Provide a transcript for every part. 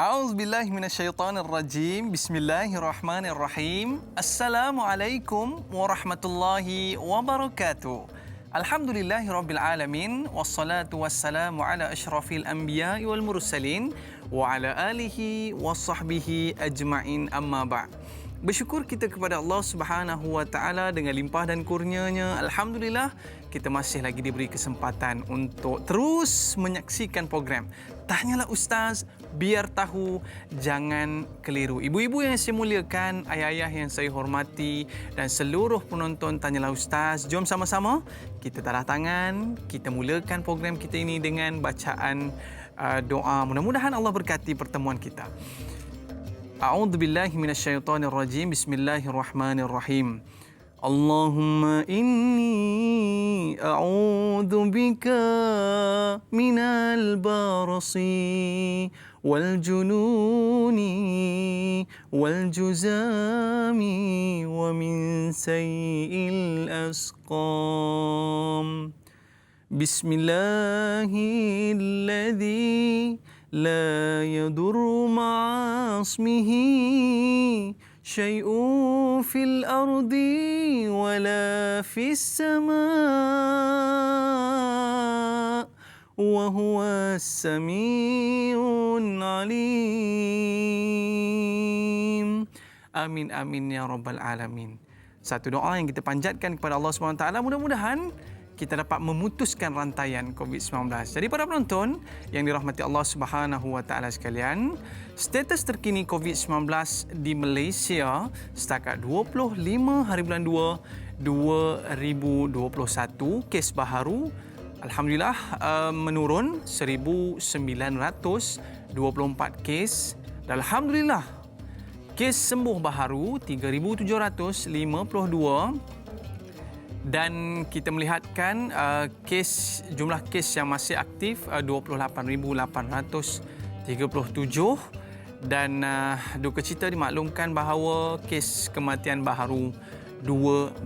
A'udzubillahi minasyaitonirrajim. Bismillahirrahmanirrahim. Assalamualaikum warahmatullahi wabarakatuh. Alhamdulillahirabbil alamin wassalatu wassalamu ala asyrafil anbiya'i wal mursalin wa ala alihi washabbihi ajma'in amma ba'd. Bersyukur kita kepada Allah Subhanahu wa taala dengan limpah dan kurnianya. Alhamdulillah kita masih lagi diberi kesempatan untuk terus menyaksikan program Tanyalah Ustaz, biar tahu, jangan keliru. Ibu-ibu yang saya muliakan, ayah-ayah yang saya hormati dan seluruh penonton Tanyalah Ustaz, jom sama-sama kita tadah tangan, kita mulakan program kita ini dengan bacaan doa. Mudah-mudahan Allah berkati pertemuan kita. A'udzubillahi minasyaitonirrajim. Bismillahirrahmanirrahim. Allahumma inni a'udzu bika minal barasi wal jununi wal juzami wa min sayyi'il asqam. Bismillahilladzi la yadurru ma'a ismihi syai'un fil ardi wala fis sama' wa huwas sami'un alim. Amin amin ya rabbal alamin. Satu doa yang kita panjatkan kepada Allah SWT, mudah-mudahan kita dapat memutuskan rantaian COVID-19. Jadi para penonton yang dirahmati Allah Subhanahu wa taala sekalian, status terkini COVID-19 di Malaysia setakat 25 hari bulan 2 2021, kes baharu alhamdulillah menurun 1924 kes dan alhamdulillah kes sembuh baharu 3752 dan kita melihatkan jumlah kes yang masih aktif 28,837 dan duka cita dimaklumkan bahawa kes kematian baharu 12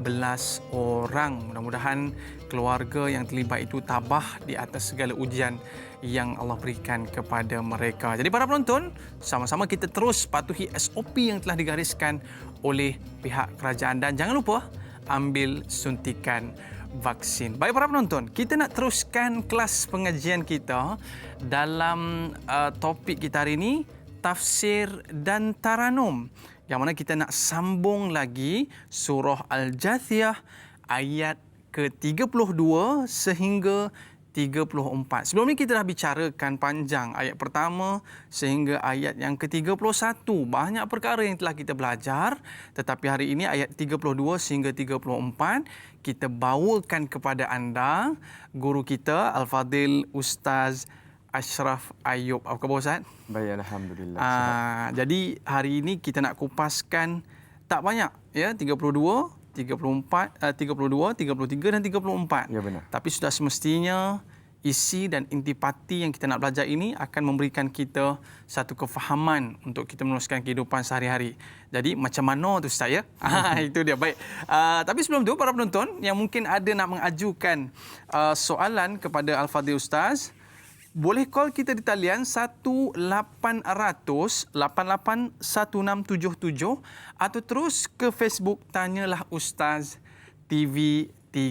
orang. Mudah-mudahan keluarga yang terlibat itu tabah di atas segala ujian yang Allah berikan kepada mereka. Jadi para penonton, sama-sama kita terus patuhi SOP yang telah digariskan oleh pihak kerajaan dan jangan lupa ambil suntikan vaksin. Baik para penonton, kita nak teruskan kelas pengajian kita dalam topik kita hari ini, tafsir dan taranum, yang mana kita nak sambung lagi surah Al-Jathiyah ayat ke-32 sehingga 34. Sebelum ni kita dah bicarakan panjang ayat pertama sehingga ayat yang ke-31. Banyak perkara yang telah kita belajar, tetapi hari ini ayat 32 sehingga 34 kita bawakan kepada anda guru kita Al-Fadil Ustaz Ashraf Ayub. Apa khabar Ustaz? Baik, alhamdulillah. Jadi hari ini kita nak kupaskan tak banyak ya, 32, 33 dan 34. Ya, benar. Tapi sudah semestinya isi dan intipati yang kita nak belajar ini akan memberikan kita satu kefahaman untuk kita meneruskan kehidupan sehari-hari. Jadi macam mana tu Ustaz ya? Itu dia. Baik. Tapi sebelum tu para penonton yang mungkin ada nak mengajukan soalan kepada Al-Fadhil Ustaz, boleh call kita di talian 1-800-88-1677 atau terus ke Facebook Tanyalah Ustaz TV3.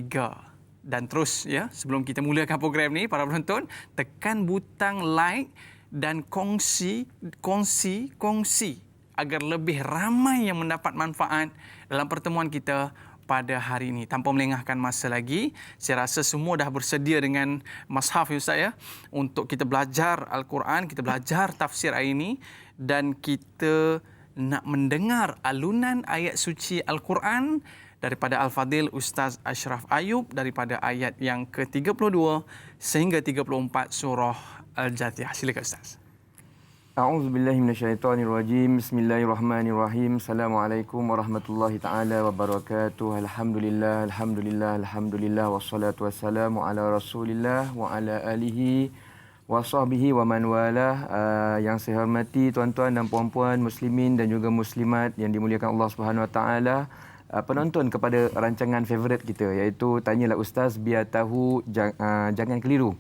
Dan terus ya, sebelum kita mulakan program ni para penonton, tekan butang like dan kongsi agar lebih ramai yang mendapat manfaat dalam pertemuan kita pada hari ini. Tanpa melengahkan masa lagi, saya rasa semua dah bersedia dengan mushaf ya Ustaz ya, untuk kita belajar Al-Quran, kita belajar tafsir hari ini dan kita nak mendengar alunan ayat suci Al-Quran daripada Al-Fadhil Ustaz Ashraf Ayub daripada ayat yang ke-32 sehingga 34 surah Al-Jathiyah. Silakan Ustaz. A'udzubillahi minasyaitonirrajim. Bismillahirrahmanirrahim. Assalamualaikum warahmatullahi taala wabarakatuh. Alhamdulillah, alhamdulillah, alhamdulillah, wassalatu wassalamu ala Rasulillah wa ala alihi wa sahbihi wa man walah. Yang saya hormati tuan-tuan dan puan-puan muslimin dan juga muslimat yang dimuliakan Allah Subhanahu wa taala, penonton kepada rancangan favorit kita iaitu Tanyalah Ustaz, biar tahu, jangan keliru.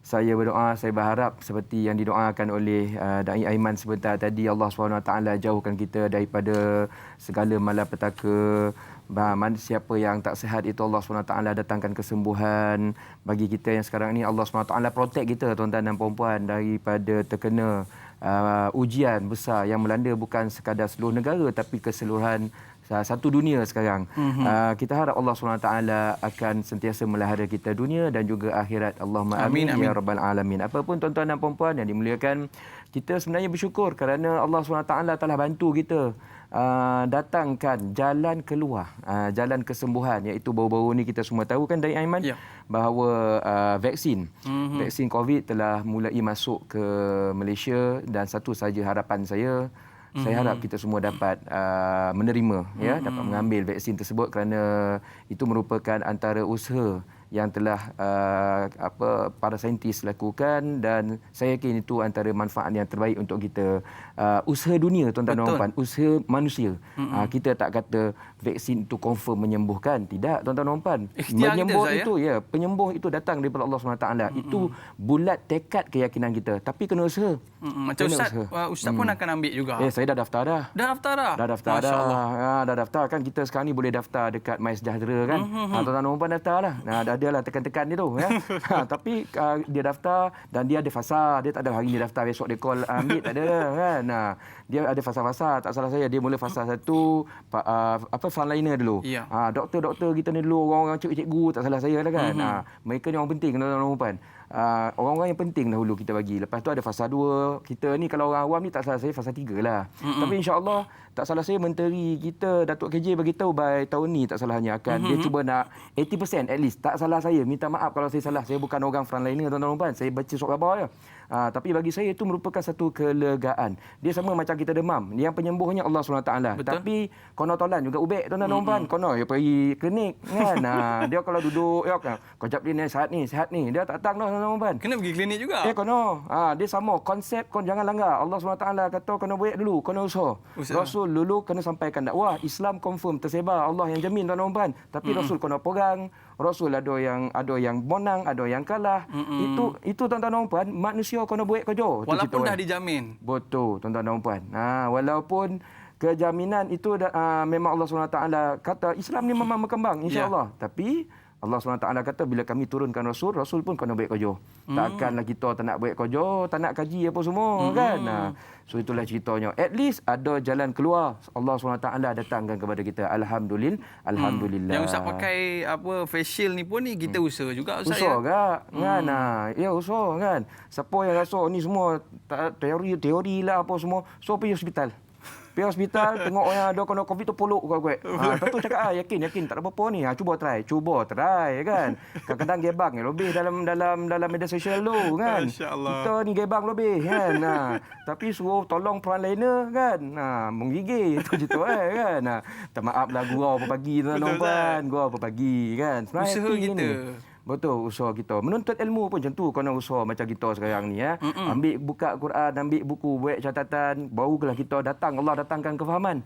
saya berdoa, saya berharap seperti yang didoakan oleh Da'i Aiman sebentar tadi, Allah SWT jauhkan kita daripada segala malapetaka. Siapa yang tak sihat itu Allah SWT datangkan kesembuhan. Bagi kita yang sekarang ini, Allah SWT protect kita tuan-tuan dan puan-puan daripada terkena ujian besar yang melanda bukan sekadar seluruh negara tapi keseluruhan satu dunia sekarang. Kita harap Allah SWT akan sentiasa melahara kita dunia dan juga akhirat. Allahumma amin, Amin. ya rabbal alamin. Apapun tuan-tuan dan puan-puan yang dimuliakan, kita sebenarnya bersyukur kerana Allah SWT telah bantu kita datangkan jalan keluar, jalan kesembuhan, iaitu baru-baru ni kita semua tahu kan dari Aiman, bahawa vaksin vaksin COVID telah mulai masuk ke Malaysia, dan satu saja harapan saya harap kita semua dapat menerima, dapat mengambil vaksin tersebut kerana itu merupakan antara usaha yang telah para saintis lakukan, dan saya yakin itu antara manfaat yang terbaik untuk kita. Usaha dunia tuan-tuan dan puan, usaha manusia. Kita tak kata vaksin itu confirm menyembuhkan, tidak tuan-tuan dan puan. Menyembuh itu penyembuh itu datang daripada Allah SWT. Itu bulat tekad keyakinan kita, tapi kena usaha. Macam Ustaz pun akan ambil juga. Saya dah daftar dah. Dah daftar dah? Dah daftar dah. Dah daftar kan, kita sekarang ni boleh daftar dekat MySejahtera kan. Tuan-tuan dan puan daftar lah. Adalah tekan-tekan dia tu tapi dia daftar dan dia ada fasa, dia tak ada hari ni daftar besok dia call ambil, tak ada kan. Dia ada fasa-fasa, tak salah saya dia mula fasa 1 frontliner dulu. Doktor-doktor kita ni dulu, orang-orang cikgu tak salah saya lah kan. Mereka ni orang penting tuan-tuan dan puan. Orang-orang yang penting dahulu kita bagi. Lepas tu ada fasa 2. Kita ni kalau orang awam ni tak salah saya fasa 3 lah. Tapi insya-Allah tak salah saya menteri kita Datuk KJ bagi tahu by tahun ni tak salahnya akan dia cuba nak 80% at least. Tak salah saya, minta maaf kalau saya salah. Saya bukan orang frontliner tuan-tuan dan puan. Saya baca surat khabar je. Tapi bagi saya itu merupakan satu kelegaan. Dia sama macam kita demam. Yang penyembuhnya Allah SWT. Tapi kono tolan juga ubek tuan-tuan dan puan. Kono dia pergi klinik kan. Dia kalau duduk kau jap dia sihat ni. Dia tak datang dah tuan-tuan dan puan. Kena pergi klinik juga. Kono. Dia sama konsep kau jangan langgar. Allah SWT kata kena buat dulu, kena usaha. Rasul dulu kena sampaikan dakwah. Islam confirm tersebar. Allah yang jamin tuan-tuan dan puan. Tapi Rasul kena pegang. Rasul ada yang menang, ada yang kalah. Itu tuan-tuan dan puan, manusia kena buat kerja. Walaupun dah dijamin. Betul tuan-tuan dan puan. Walaupun kejaminan itu memang Allah SWT kata Islam ni memang berkembang insya-Allah. Tapi Allah SWT kata bila kami turunkan Rasul pun kena buat kerja. Takkanlah kita tak nak buat kerja, tak nak kaji apa semua kan. So itulah ceritanya. At least ada jalan keluar. Allah SWT datangkan kepada kita. Alhamdulillah. Yang Ustaz pakai facial ni pun ni kita usaha juga Ustaz. Usaha kan. Usaha kan. Siapa yang rasa ni semua teori lah apa semua, so pergi hospital. Pergi hospital, tengok orang ada kena COVID tu polok kuat-kuat. Lepas tu cakap, yakin tak ada apa-apa ni. Cuba try kan. Kadang-kadang gebang lebih dalam media sosial tu kan. Kita ni gebang lebih kan. Tapi suruh tolong frontliner kan. Menggigil itu kan. Tak maaf lah gurau apa pagi tuan-tuan puan. Gurau apa pagi kan. Sebenarnya usaha kita. Betul, usaha kita. Menuntut ilmu pun macam tu. Kena usaha macam kita sekarang ni. Ambil buka Quran, ambil buku, buat catatan. Barulah kita Allah datangkan kefahaman.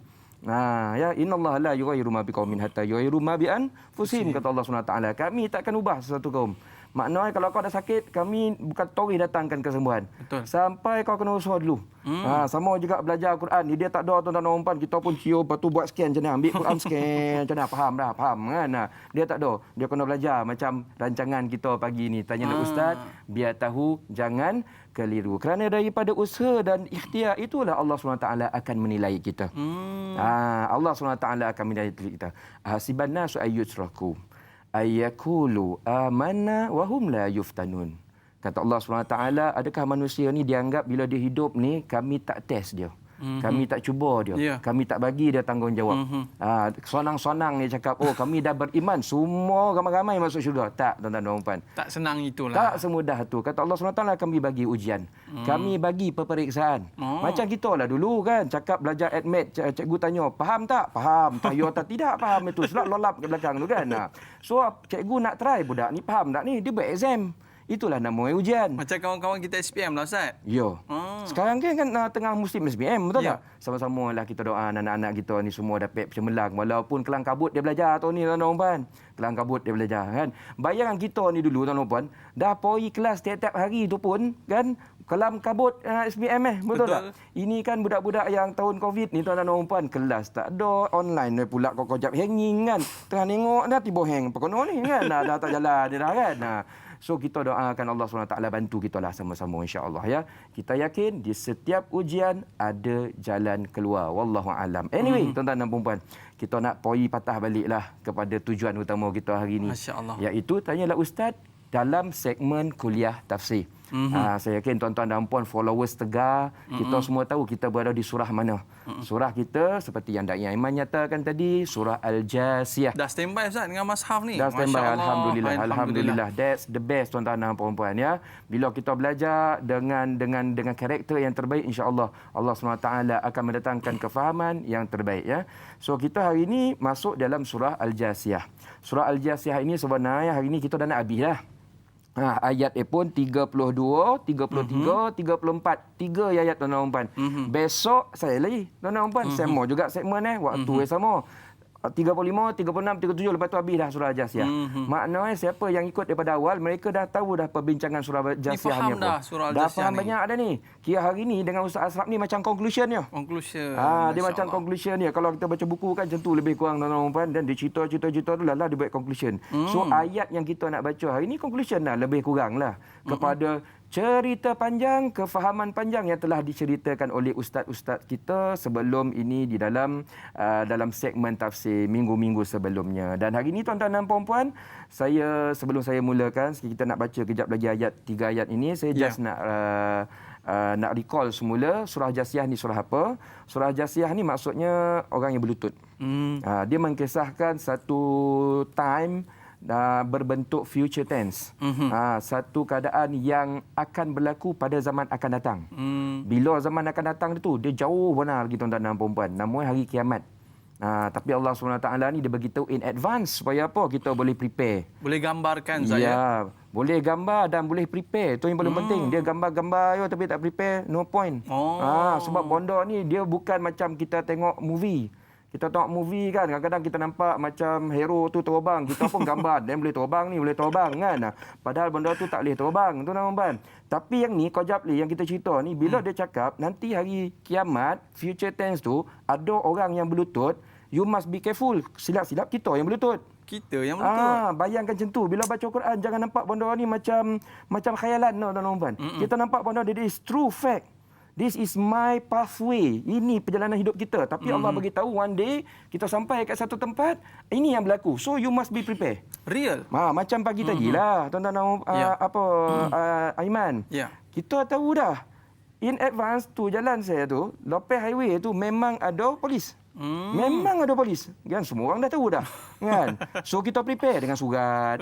Innallaha la yughayyiru ma biqaumin hatta yughayyiru ma bi anfusihim, kata Allah SWT. Kami takkan ubah sesuatu kaum. Maknanya kalau kau dah sakit, kami bukan tori datangkan kesembuhan. Betul. Sampai kau kena usaha dulu. Sama juga belajar Quran. Dia tak ada tuan-tuan dan puan, kita pun cium, lepas tu buat scan macam mana. Ambil Quran scan macam mana. Faham kan. Dia tak ada. Dia kena belajar macam rancangan kita pagi ni. Tanya ustaz, biar tahu, jangan keliru. Kerana daripada usaha dan ikhtiar itulah Allah SWT akan menilai kita. Allah SWT akan menilai kita. Hasiban nasu ayyutraku ayyakulu amanna wa hum la yuftanun. Kata Allah SWT, adakah manusia ni dianggap bila dia hidup ni kami tak test dia. Kami tak cuba dia. Kami tak bagi dia tanggungjawab. Sonang-sonang dia cakap, kami dah beriman, semua ramai-ramai masuk syurga. Tak, tuan-tuan dan puan. Tak senang itulah. Tak semudah tu. Kata Allah SWT, kami bagi ujian. Kami bagi peperiksaan. Macam kita lah dulu kan, cakap belajar admit, cikgu tanya, faham tak? Faham. Toyota tidak faham itu. Selap lolap ke belakang tu kan. So, cikgu nak try budak ni, faham tak ni? Dia buat exam. itulah nama ujian. Macam kawan-kawan kita SPM lah Ustaz. Yo. Sekarang kan tengah musim SPM, betul tak? Sama-sama lah kita doa anak-anak kita ni semua dapat cemerlang. Walaupun kelang kabut dia belajar tahun ni tuan-tuan puan. Kelang kabut dia belajar kan. Bayangkan kita ni dulu tuan-tuan puan, dah pergi kelas tiap-tiap hari tu pun kan kelam kabut SPM betul tak? Ini kan budak-budak yang tahun Covid ni tuan-tuan puan, kelas tak ada, online pula kau jap hanging kan. Tengah tengok dah tiba hang pekono ni kan. Dah tak jalan dia dah kan. So kita doakan Allah SWT bantu kita lah sama-sama insya-Allah ya. Kita yakin di setiap ujian ada jalan keluar. Wallahu alam. Anyway, tuan-tuan dan puan-puan, kita nak poi patah baliklah kepada tujuan utama kita hari ini. Masya-Allah. Iaitu tanyalah ustaz dalam segmen kuliah tafsir. Saya yakin tuan-tuan dan puan followers tegar, kita semua tahu kita berada di surah mana. Surah kita seperti yang Dai Aiman nyatakan tadi, surah Al-Jasiyah. Dah standby Ustaz dengan mushaf ni. Dah standby, Masya-Allah. alhamdulillah. That's the best tuan-tuan dan puan-puan ya. Bila kita belajar dengan karakter yang terbaik, insya-Allah Allah SWT akan mendatangkan kefahaman yang terbaik ya. So kita hari ini masuk dalam surah Al-Jasiyah. Surah Al-Jasiyah ini sebenarnya hari ini kita dah nak habis dah. Ayat pun 32, 33, 34. 3 ayat tuan-tuan puan. Besok saya lagi tuan-tuan puan. Sama juga segmen waktu sama. 35, 36, 37 lepas tu habis dah surah Al-Jasiyah. Maknanya siapa yang ikut daripada awal, mereka dah tahu dah perbincangan surah Al-Jasiyah ni apa. Dah surah Dah Al-Jasiyah faham ni. Banyak dah ni. Kira hari ni dengan Ustaz Asraf ni macam conclusion dia. Conclusion. Dia macam conclusion dia. Kalau kita baca buku kan macam tu lebih kurang tuan-tuan puan, dan dia cerita tu lah dia buat conclusion. So ayat yang kita nak baca hari ni conclusion lah lebih kurang lah kepada cerita panjang, kefahaman panjang yang telah diceritakan oleh ustaz-ustaz kita sebelum ini di dalam segmen tafsir minggu-minggu sebelumnya. Dan hari ini tuan-tuan dan puan-puan, sebelum saya mulakan, kita nak baca kejap lagi ayat 3 ayat ini, saya just nak recall semula surah Jasiyah ni surah apa. Surah Jasiyah ni maksudnya orang yang berlutut. Dia mengisahkan satu time berbentuk future tense. Satu keadaan yang akan berlaku pada zaman akan datang. Bila zaman akan datang itu, dia jauh benar lagi tuan-tuan dan puan-puan. Namanya hari kiamat. Tapi Allah SWT ni dia beritahu in advance supaya apa? Kita boleh prepare. Boleh gambarkan saya. Ya, boleh gambar dan boleh prepare. Itu yang paling penting. Dia gambar-gambar tapi tak prepare, no point. Sebab pondok ni dia bukan macam kita tengok movie. Kita tengok movie kan, kadang-kadang kita nampak macam hero tu terbang. Kita pun gambar, dia boleh terbang ni, boleh terbang kan. Padahal benda tu tak boleh terbang, tu nampak. Tapi yang ni, kau jap ni, yang kita cerita ni, bila dia cakap, nanti hari kiamat, future tense tu, ada orang yang berlutut, you must be careful. Silap-silap kita yang berlutut. Kita yang berlutut. Bayangkan macam tu. Bila baca Quran, jangan nampak benda ni macam khayalan. No, tuan-tuan. Kita nampak benda dia is true fact. This is my pathway. Ini perjalanan hidup kita. Tapi Allah beritahu one day kita sampai kat satu tempat, ini yang berlaku. So you must be prepared. Real. Macam pagi tadi lah, tuan-tuan Aiman. Kita tahu dah. In advance tu jalan saya tu, lepas highway tu memang ada polis. Memang ada polis. Kan semua orang dah tahu dah. Kan? So kita prepare dengan surat.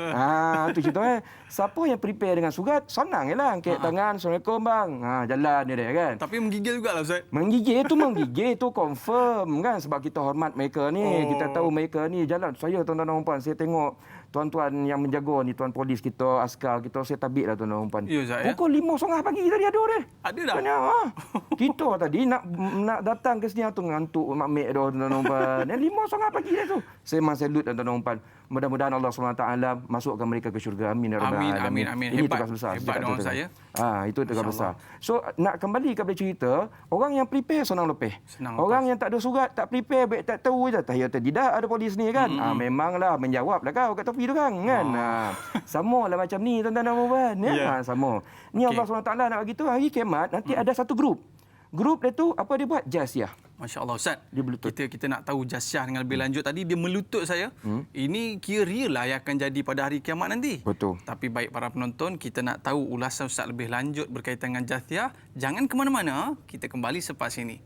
Tu cerita Siapa yang prepare dengan surat, senang jelah. Angkat tangan, Assalamualaikum bang. Jalan dia kan. Tapi menggigil jugalah Ustaz. Menggigil tu confirm kan, sebab kita hormat mereka ni. Kita tahu mereka ni jalan. Saya tuan-tuan dan puan, saya tengok tuan-tuan yang menjaga ni, tuan polis kita, askar kita, saya tabik lah tuan-tuan dan puan. Pukul 5.30 pagi tadi ada dia. Ada dah. Kita tadi nak datang ke sini tu ngantuk mak-mek dah tuan-tuan dan puan. 5.30 pagi dah tu. Saya memang salute tuan-tuan dan puan. Mudah-mudahan Allah SWT masukkan mereka ke syurga. Amin ya rabbal alamin. Ini tugas besar. Hebat orang saya. Itu tugas besar. So nak kembali kepada cerita, orang yang prepare senang lepas. Orang yang tak ada surat, tak prepare, baik tak tahu je. Tidak ada polis ni kan. Memanglah menjawablah kau kat tepi tu kan. Sama lah macam ni tuan-tuan dan puan. Sama. Ni Allah SWT nak bagi tu hari kiamat nanti ada satu grup. Grup dia tu apa dia buat? Jasiyah. Masya-Allah Ustaz. Dia berlutut. Kita nak tahu Jasiyah dengan lebih lanjut tadi, dia melutut saya. Ini kira real lah yang akan jadi pada hari kiamat nanti. Betul. Tapi baik para penonton, kita nak tahu ulasan Ustaz lebih lanjut berkaitan dengan Jasiyah. Jangan ke mana-mana, kita kembali selepas ini.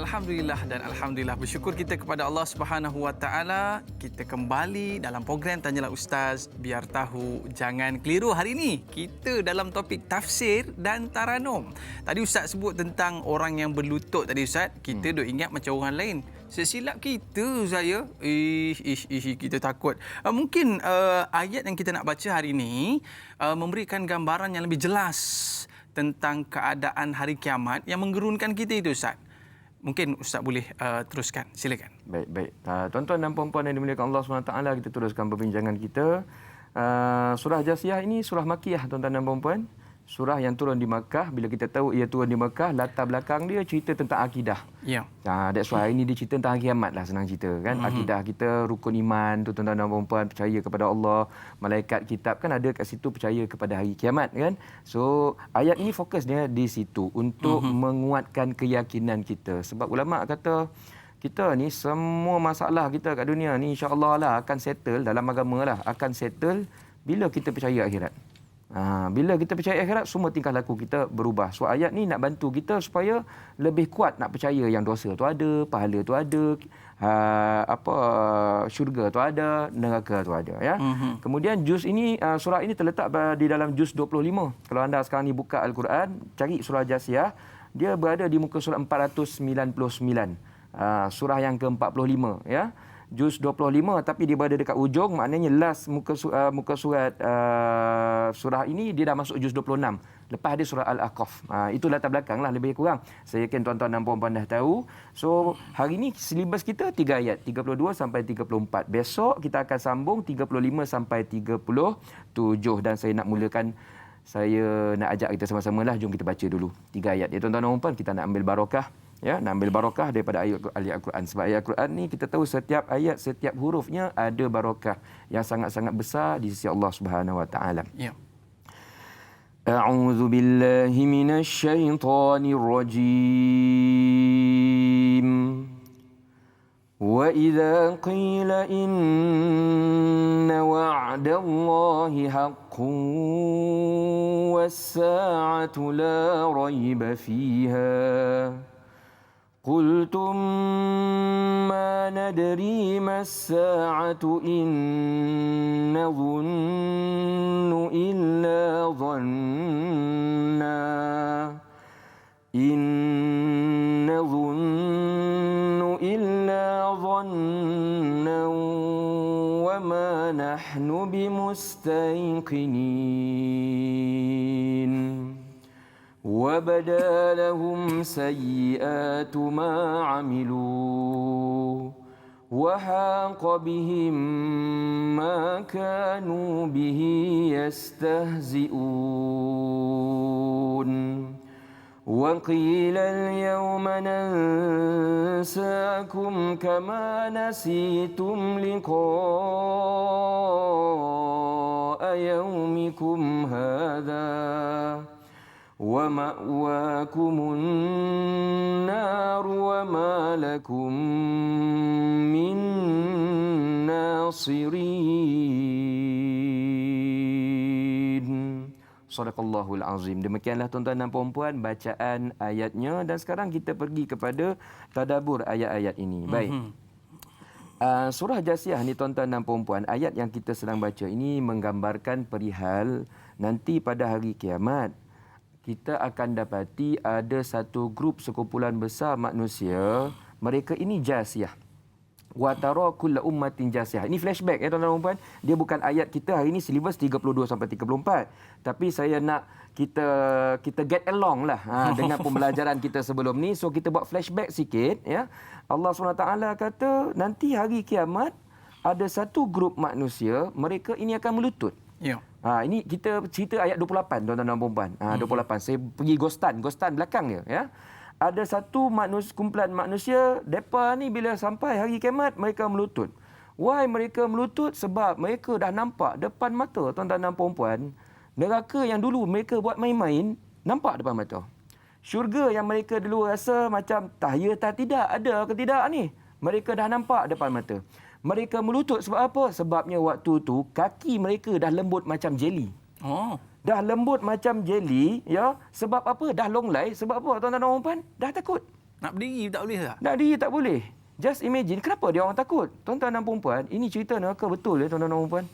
Alhamdulillah dan alhamdulillah bersyukur kita kepada Allah Subhanahu Wa Taala. Kita kembali dalam program Tanyalah Ustaz, biar tahu jangan keliru. Hari ini kita dalam topik tafsir dan taranum. Tadi Ustaz sebut tentang orang yang berlutut tadi Ustaz. Kita duk ingat macam orang lain. Sesilap kita saya, kita takut. Mungkin ayat yang kita nak baca hari ini memberikan gambaran yang lebih jelas tentang keadaan hari kiamat yang menggerunkan kita itu Ustaz. Mungkin Ustaz boleh teruskan. Silakan. Baik. Tuan-tuan dan puan-puan yang dimuliakan Allah SWT, kita teruskan perbincangan kita. Surah Jasiyah ini surah Makkiyah, tuan-tuan dan puan-puan. Surah yang turun di Makkah. Bila kita tahu ia turun di Makkah, latar belakang dia cerita tentang akidah. Ya. That's why hari ini dia cerita tentang kiamat lah, senang cerita kan. Akidah kita, rukun iman tu, tuan-tuan dan puan-puan, percaya kepada Allah, malaikat, kitab kan ada kat situ, percaya kepada hari kiamat kan. So ayat ini fokus dia di situ untuk menguatkan keyakinan kita. Sebab ulama kata kita ni semua masalah kita kat dunia ni insya-Allah lah akan settle, dalam agama lah akan settle bila kita percaya akhirat. Bila kita percaya akhirat, semua tingkah laku kita berubah. So ayat ni nak bantu kita supaya lebih kuat nak percaya yang dosa tu ada, pahala tu ada, syurga tu ada, neraka tu ada ya. Kemudian juz ini, surah ini terletak di dalam juz 25. Kalau anda sekarang ni buka Al-Quran, cari surah Jasiyah, dia berada di muka surat 499. Surah yang ke-45 ya. Juz 25 tapi dia berada dekat ujung, maknanya last muka surat surah ini dia dah masuk juz 26. Lepas dia surah Al-Aqaf. Itu latar belakang lah lebih kurang. Saya yakin tuan-tuan dan puan-puan dah tahu. So hari ini silibus kita 3 ayat, 32 sampai 34. Besok kita akan sambung 35 sampai 37 dan saya nak mulakan, saya nak ajak kita sama-sama lah, jom kita baca dulu 3 ayat. Ya tuan-tuan dan puan-puan, kita nak ambil barakah. Ya, nak ambil barakah daripada ayat Al-Quran. Sebab ayat Al-Quran ni kita tahu setiap ayat, setiap hurufnya ada barakah yang sangat-sangat besar di sisi Allah Subhanahu Wa Taala. Ya. A'udzu billahi minasy syaithanir rajim. Wa idza qila inna wa'dallahi haqqun was-sa'atu la rayba fiha قلتم ما ندري ما الساعة إن نظن إلا ظنا وما نحن بمستيقنين وبدا لهم سيئات ما عملوا وحاق بهم ما كانوا به يستهزئون وقيل اليوم ننساكم كما نسيتم لقاء يومكم هذا ومأواكم النار وما لكم من ناصرين. Sadaqallahul Azim. Demikianlah tuan-tuan dan puan-puan bacaan ayatnya, dan sekarang kita pergi kepada tadabbur ayat-ayat ini. Baik. Surah Jasiyah ni tuan-tuan dan puan-puan, ayat yang kita sedang baca ini menggambarkan perihal nanti pada hari kiamat kita akan dapati ada satu grup sekumpulan besar manusia, mereka ini jasiyah. Wa tara kullu ummatin jasiyah. Ini flashback ya tuan-tuan dan puan. Dia bukan ayat kita hari ini silibus 32 sampai 34. Tapi saya nak kita get along lah dengan pembelajaran kita sebelum ni. So kita buat flashback sikit ya. Allah SWT kata nanti hari kiamat ada satu grup manusia, mereka ini akan melutut. Ya. Ini kita cerita ayat 28 tuan-tuan dan puan-puan. 28. Saya pergi ghostan belakang dia ya. Ada satu kumpulan manusia, depa ni bila sampai hari kiamat mereka melutut. Why mereka melutut? Sebab mereka dah nampak depan mata tuan-tuan dan puan-puan, neraka yang dulu mereka buat main-main nampak depan mata. Syurga yang mereka dulu rasa macam tidak ada ke tidak ni, mereka dah nampak depan mata. Mereka melutut sebab apa? Sebabnya waktu tu kaki mereka dah lembut macam jeli. Oh. Dah lembut macam jeli ya. Sebab apa? Dah longlai. Sebab apa tuan-tuan dan puan? Dah takut. Nak berdiri tak boleh tak? Nak diri tak boleh. Just imagine, kenapa dia orang takut? Tuan-tuan dan perempuan, ini cerita neraka betul ya tuan-tuan dan perempuan.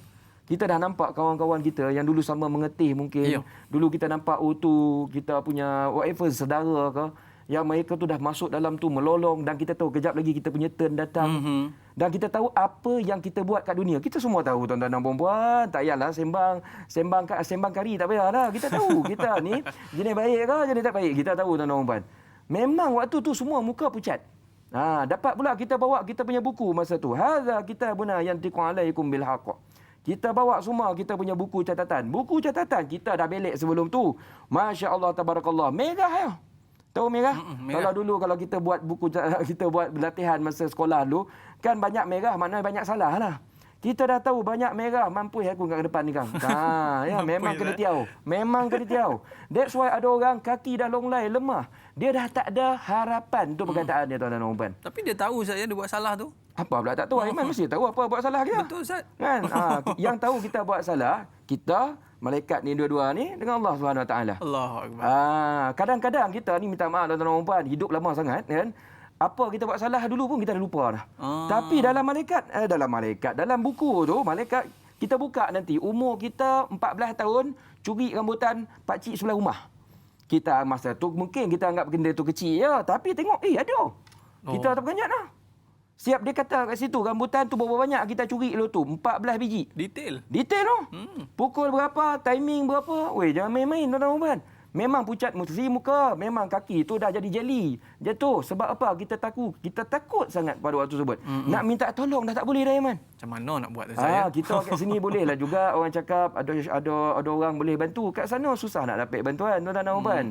Kita dah nampak kawan-kawan kita yang dulu sama mengetih mungkin. Ya. Dulu kita nampak tu kita punya whatever saudara ke. Yang mereka tu dah masuk dalam tu melolong dan kita tahu kejap lagi kita punya turn datang. Dan kita tahu apa yang kita buat kat dunia. Kita semua tahu tuan-tuan dan perempuan. Tak payahlah sembang kari tak payahlah. Kita tahu kita ni jenis baik ke jenis tak baik. Kita tahu tuan-tuan dan perempuan. Memang waktu tu semua muka pucat. Dapat pula kita bawa kita punya buku masa tu. Hadza kitabuna yantiqu alaikum bil haqq. Kita bawa semua kita punya buku catatan. Buku catatan kita dah belik sebelum tu. Masya-Allah tabarakallah. Merah ya. Tahu merah? Kalau dulu kalau kita buat buku kita buat latihan masa sekolah dulu kan banyak merah maknanya banyak salah lah. Kita dah tahu banyak merah, mampu aku kat depan ni kan. Ya, memang kena tiau. Memang kena tiau. That's why ada orang kaki dah longlai, lemah. Dia dah tak ada harapan tu perkataan dia tuan-tuan dan puan. Tapi dia tahu Ustaz dia buat salah tu. Apa pula tak tahu? Aiman mesti tahu apa buat salah dia. Betul Ustaz. Kan? Yang tahu kita buat salah, kita malaikat ni dua-dua ni dengan Allah Subhanahu Wa Taala. Allahu akbar. Kadang-kadang kita ni minta maaf tuan-tuan dan puan, hidup lama sangat kan. Apa kita buat salah dulu pun kita dah lupa dah. Tapi dalam dalam buku tu, malaikat kita buka nanti umur kita 14 tahun, curi rambutan pak cik sebelah rumah. Kita masa tu mungkin kita anggap benda tu kecil ya, tapi tengok ada. Kita terperanjat dah. Siap dia kata kat situ rambutan tu berapa banyak kita curi dulu tu, 14 biji. Detail tu. Pukul berapa, timing berapa. Weh, jangan main-main tuan-tuan. Memang pucat muka, memang kaki tu dah jadi jeli. Jatuh. Sebab apa? Kita takut sangat pada waktu tersebut. Nak minta tolong dah tak boleh dah, Iman. Macam mana nak buat tu saya? Kita kat sini boleh lah juga orang cakap ada orang boleh bantu. Kat sana susah nak dapat bantuan tuan-tuan dan puan.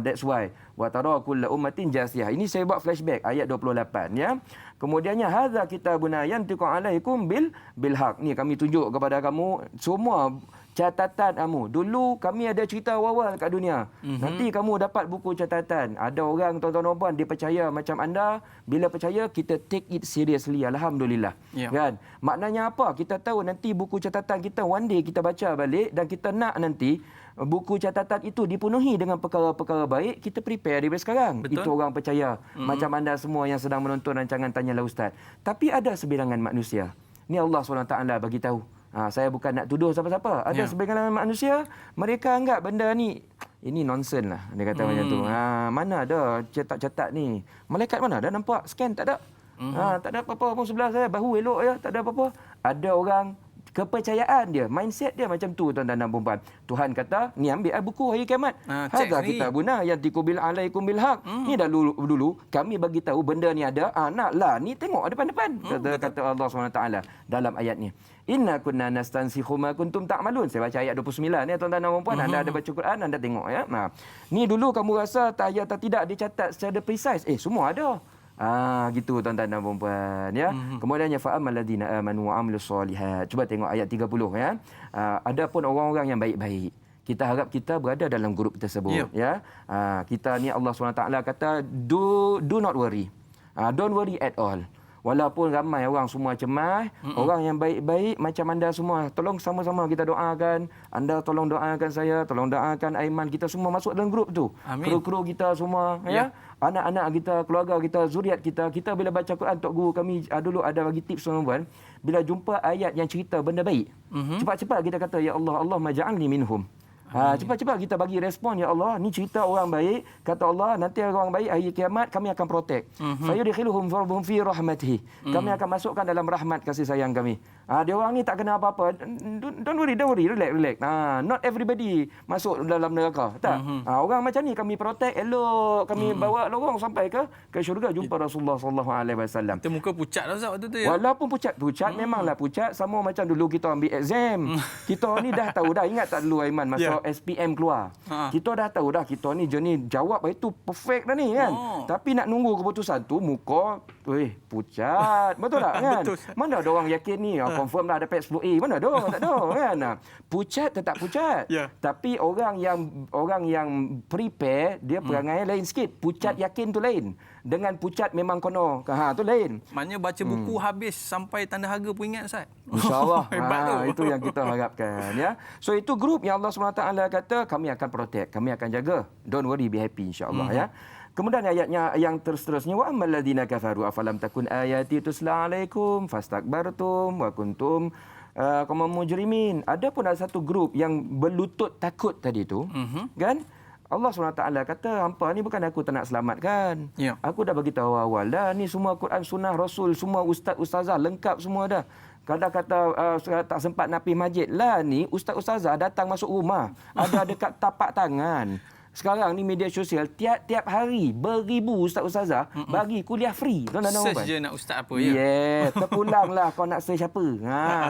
That's why wa tara kullu ummatin jasiyah. Ini saya buat flashback ayat 28 ya. Kemudiannya hadza kitabuna yantiqu alaikum bil haq. Ni kami tunjuk kepada kamu semua catatan kamu. Dulu kami ada cerita awal kat dunia. Nanti kamu dapat buku catatan. Ada orang tuan-tuan dan puan dia percaya macam anda. Bila percaya kita take it seriously. Alhamdulillah. Kan? Maknanya apa? Kita tahu nanti buku catatan kita one day kita baca balik dan kita nak nanti buku catatan itu dipenuhi dengan perkara-perkara baik, kita prepare daripada sekarang. Betul. Itu orang percaya. Macam anda semua yang sedang menonton rancangan Tanyalah Ustaz. Tapi ada sebilangan manusia. Ni Allah SWT bagi tahu. Saya bukan nak tuduh siapa-siapa. Ada sebilangan manusia, mereka anggap benda ni ini nonsen lah. Dia kata macam tu. Mana ada cetak-cetak ni? Malaikat mana ada nampak? Scan tak ada. Tak ada apa-apa pun sebelah saya. Bahu elok ya. Tak ada apa-apa. Ada orang kepercayaan dia, mindset dia macam tu tuan-tuan dan puan. Tuhan kata, ni ambil buku hari kiamat. Hadza kitabuna yantiqu alaikum bil haq. Ni dah dulu kami bagi tahu benda ni ada. Naklah ni tengok depan-depan. Kata Allah SWT dalam ayat ni. Inna kunna nastansikhu ma kuntum ta'malun. Saya baca ayat 29 ya tuan-tuan dan puan. Anda ada baca Quran, anda tengok ya. Ni dulu kamu rasa tak ya tak tidak dicatat secara precise. Semua ada. Gitu tuan-tuan dan puan ya. Kemudiannya fa amal ladina amanu wa amilus solihat. Cuba tengok ayat 30 ya. Adapun orang-orang yang baik-baik, kita harap kita berada dalam grup tersebut ya. Kita ni Allah SWT kata do not worry. Don't worry at all. Walaupun ramai orang semua cemas, orang yang baik-baik macam anda semua, tolong sama-sama kita doakan. Anda tolong doakan saya, tolong doakan Aiman, kita semua masuk dalam grup tu. Kru-kru kita semua ya. Anak-anak kita, keluarga kita, zuriat kita. Kita bila baca Quran, Tok Guru kami dulu ada bagi tips tuan-tuan. Bila jumpa ayat yang cerita benda baik, cepat-cepat kita kata ya Allah, Allah maj'alni minhum. Cepat-cepat kita bagi respon ya Allah, ni cerita orang baik, kata Allah nanti orang baik hari kiamat kami akan protect. Fayudkhiluhum farbhum fi rahmatihi. Kami akan masukkan dalam rahmat kasih sayang kami. Dia orang ni tak kena apa-apa. Don't worry, relax. Not everybody masuk dalam neraka. Tak. Orang macam ni kami protect, elok, kami bawa lorong sampai ke syurga jumpa Rasulullah sallallahu alaihi wasallam. Kita muka pucat dah Ustaz waktu tu ya. Walaupun pucat memanglah pucat, sama macam dulu kita ambil exam. Kita ni dah tahu dah, ingat tak dulu Aiman masa SPM keluar. Kita dah tahu dah kita ni jenis jawab itu perfect dah ni kan. Tapi nak nunggu keputusan tu muka pucat. Betul tak kan? Betul. Mana ada orang yakin ni confirm dah dapat 10A. Mana ada? Tak ada kan. Pucat tetap pucat. Tapi orang yang prepare dia perangai lain sikit. Pucat yakin tu lain. Dengan pucat memang kono. Tu lain. Maknanya baca buku habis sampai tanda harga pun ingat Ustaz. InsyaAllah. Hebat tu. Itu yang kita harapkan ya. So itu grup yang Allah SWT kata kami akan protect, kami akan jaga. Don't worry, be happy insya-Allah ya. Kemudian ayatnya yang seterusnya, wa ammal ladzina kafaru afalam takun ayati tusla alaikum fastakbartum wa kuntum qauman mujrimin. Ada pun ada satu grup yang berlutut takut tadi tu, kan? Allah SWT kata, hampa ni bukan aku tak nak selamatkan. Ya. Aku dah bagi tahu awal dah, ni semua Quran, sunnah, Rasul, semua ustaz-ustazah lengkap semua dah. Kadang kata tak sempat napih masjid lah, ni ustaz-ustazah datang masuk rumah, ada dekat tapak tangan. Sekarang ni media sosial tiap-tiap hari beribu ustaz-ustazah bagi kuliah free. Tuan-tuan dan Search puan. je nak ustaz apa ya. Yeah, terpulanglah kau nak search apa.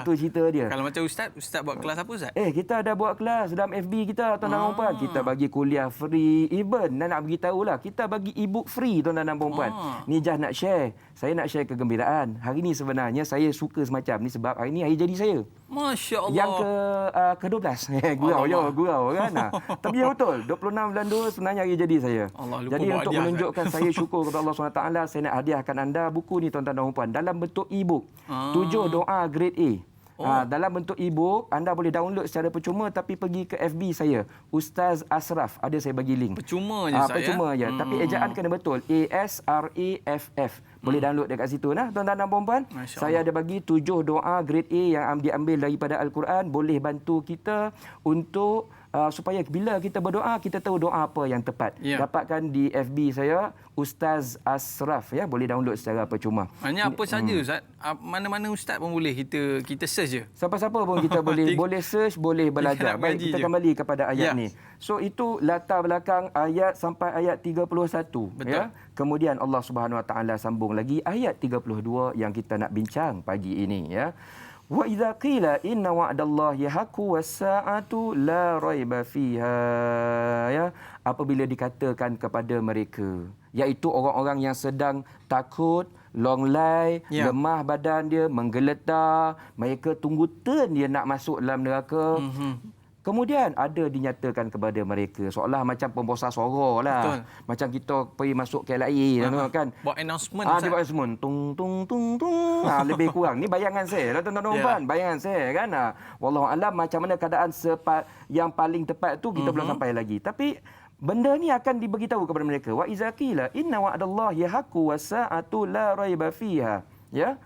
Tu cerita dia. Kalau macam ustaz buat kelas apa ustaz? Kita ada buat kelas dalam FB kita, tuan-tuan dan puan. Kita bagi kuliah free. Even nak beritahu lah, kita bagi e-book free, tuan-tuan dan puan. Ni Jah nak share. Saya nak share kegembiraan. Hari ni sebenarnya saya suka semacam ni sebab hari ni hari jadi saya. Masya Allah. Yang ke-12. Gurau kan. Tapi yang betul, 26 bulan 2 sebenarnya hari jadi saya. Allah, lupa Jadi bawa untuk hadiah, menunjukkan saya syukur kepada Allah SWT, saya nak hadiahkan anda buku ni, tuan-tuan dan puan, dalam bentuk e-book. 7 doa grade A. Dalam bentuk e-book, anda boleh download secara percuma, tapi pergi ke FB saya, Ustaz Asraf, ada saya bagi link. Percuma je saya. Percuma je. Tapi ejaan kena betul. ASRAFF. Boleh download dekat situ nah, tuan-tuan dan puan-puan. Saya ada bagi 7 doa grade A yang diambil daripada Al-Quran, boleh bantu kita untuk supaya bila kita berdoa, kita tahu doa apa yang tepat. Dapatkan di FB saya, Ustaz Asraf, ya, boleh download secara percuma. Maknanya apa saja Ustaz, mana-mana ustaz pun boleh kita search je. Siapa-siapa pun kita boleh search, boleh belajar. Baik, kita kembali kepada ayat ni. So itu latar belakang ayat sampai ayat 31. Betul. Ya. Kemudian Allah Subhanahu Wa Taala sambung lagi ayat 32 yang kita nak bincang pagi ini, ya. Wa idza qila inna wa'dallahi haqqun was-sa'atu la raiba fiha, ya, apabila dikatakan kepada mereka, iaitu orang-orang yang sedang takut, longlai, lemah badan dia, menggeletar, mereka tunggu turn dia nak masuk dalam neraka. Kemudian ada dinyatakan kepada mereka, seolah macam pembosa suara lah. Betul. Macam kita pergi masuk KLIA kan. Buat announcement. Dia buat announcement. Tung, tung, tung, tung. Lebih kurang. Ni bayangan saya. Tuan-tuan dan puan, bayangan saya kan. Wallahualam macam mana keadaan yang paling tepat tu kita belum sampai lagi. Tapi benda ni akan diberitahu kepada mereka. Wa iza qila inna wa'dallahi haqqun was-sa'atu la raiba fiha. Ya.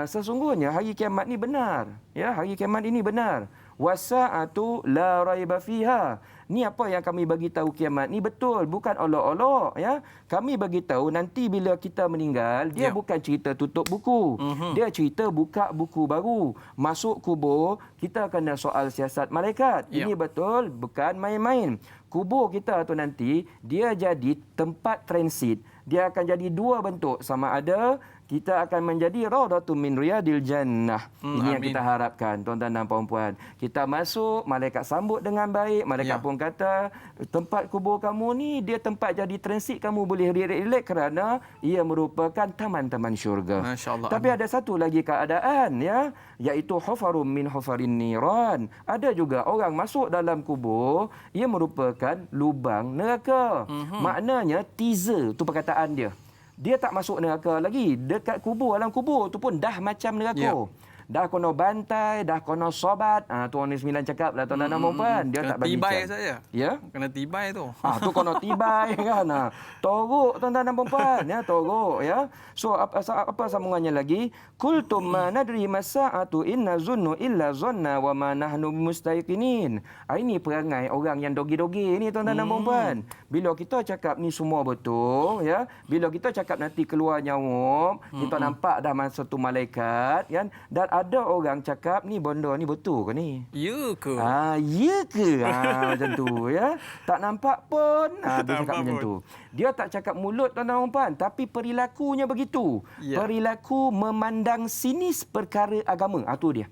Sesungguhnya hari kiamat ni benar. Ya, hari kiamat ini benar. Wasa'atu la raiba fiha. Ni apa yang kami bagi tahu kiamat ni betul, bukan olok-olok, ya. Kami bagi tahu nanti bila kita meninggal, dia bukan cerita tutup buku. Dia cerita buka buku baru. Masuk kubur, kita kena soal siasat malaikat. Ini betul, bukan main-main. Kubur kita tu nanti dia jadi tempat transit. Dia akan jadi dua bentuk, sama ada kita akan menjadi raudhatun min riyadil jannah. Ini yang kita harapkan, tuan-tuan dan puan-puan. Kita masuk, malaikat sambut dengan baik. Malaikat pun kata, tempat kubur kamu ni, dia tempat jadi transit, kamu boleh relax kerana ia merupakan taman-taman syurga. Masya-Allah. Tapi ada satu lagi keadaan, ya, iaitu hufarum min hufarin niran. Ada juga orang masuk dalam kubur, ia merupakan lubang neraka. Maknanya teaser tu perkataan dia. Dia tak masuk neraka lagi. Dekat kubur, alam kubur tu pun dah macam neraka. Dah kono bantai, dah kono sobat. Tu orang ni 9 cakap lah, tuan-tuan dan puan. Dia tak bagi tibai can. saja. Ya? Kena tibai tu. Tu kono tibai kan. Toruk, tuan-tuan dan puan, ya, toruk, ya. So apa sambungannya lagi? Qultum ma nadri masa'atu inna zunnu illa zanna wa ma nahnu mustayqinin. Ini perangai orang yang dogi-dogi ni, tuan-tuan dan puan. Bila kita cakap ni semua betul, ya. Bila kita cakap nanti keluar nyawa, kita nampak dah masa tu malaikat, kan? Dan ada orang cakap ni benda ni betul ke ni? Ya ke? Ya ke? Macam tu, ya. Tak nampak pun. Dia cakap macam tu. Dia tak cakap mulut, tuan-tuan dan puan, tapi perilakunya begitu. Perilaku memandang sinis perkara agama. Tu dia.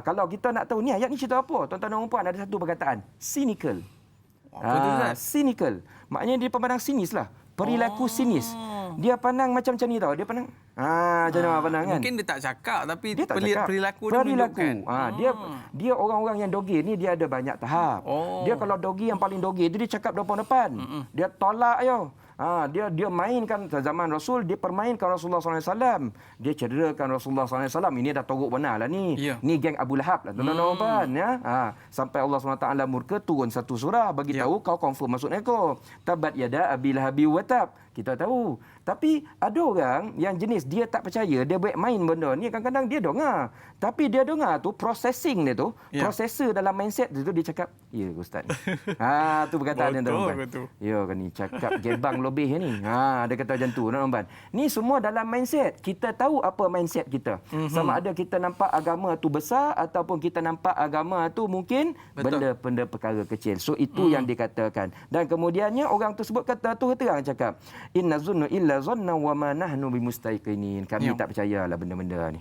Kalau kita nak tahu ni ayat ni cerita apa, tuan-tuan dan puan, ada satu perkataan, cynical. Apa tu, Ustaz? Cynical. Maknanya dia memandang sinis lah. Perilaku sinis. Dia pandang macam ni tau. Dia pandang macam mana pandang kan? Mungkin dia tak cakap, tapi Dia tak cakap. perilaku dia menunjukkan. Dia orang-orang yang dogi ni, dia ada banyak tahap. Dia kalau dogi yang paling dogi tu, dia cakap depan-depan. Dia tolak je. Dia mainkan zaman Rasul, dia permainkan Rasulullah SAW. Dia cederakan Rasulullah SAW. Ini dah teruk benar lah ni. Ya. Ni geng Abu Lahab lah. Tuan-tuan ya. Sampai Allah SWT murka, turun satu surah bagi tahu kau confirm masuk neraka. Tabat yada Abi Lahabi wa tab. Kita tahu. Tapi ada orang yang jenis dia tak percaya, dia buat main benda ni, kadang-kadang dia dengar. Tapi dia dengar tu, processing dia tu, processor dalam mindset dia tu, dia cakap, ya Ustaz. Tu perkataan dia tuan-tuan. Betul. Ya kan ni, cakap gebang lebih ni. Dia kata macam tu tuan-tuan. Ni semua dalam mindset. Kita tahu apa mindset kita. Sama ada kita nampak agama tu besar ataupun kita nampak agama tu mungkin benda-benda perkara kecil. So itu yang dikatakan. Dan kemudiannya orang tersebut kata tu terang cakap, inna zunnu illa zanna wa ma nahnu bimustaiqinin. Kami tak percayalah benda-benda ni.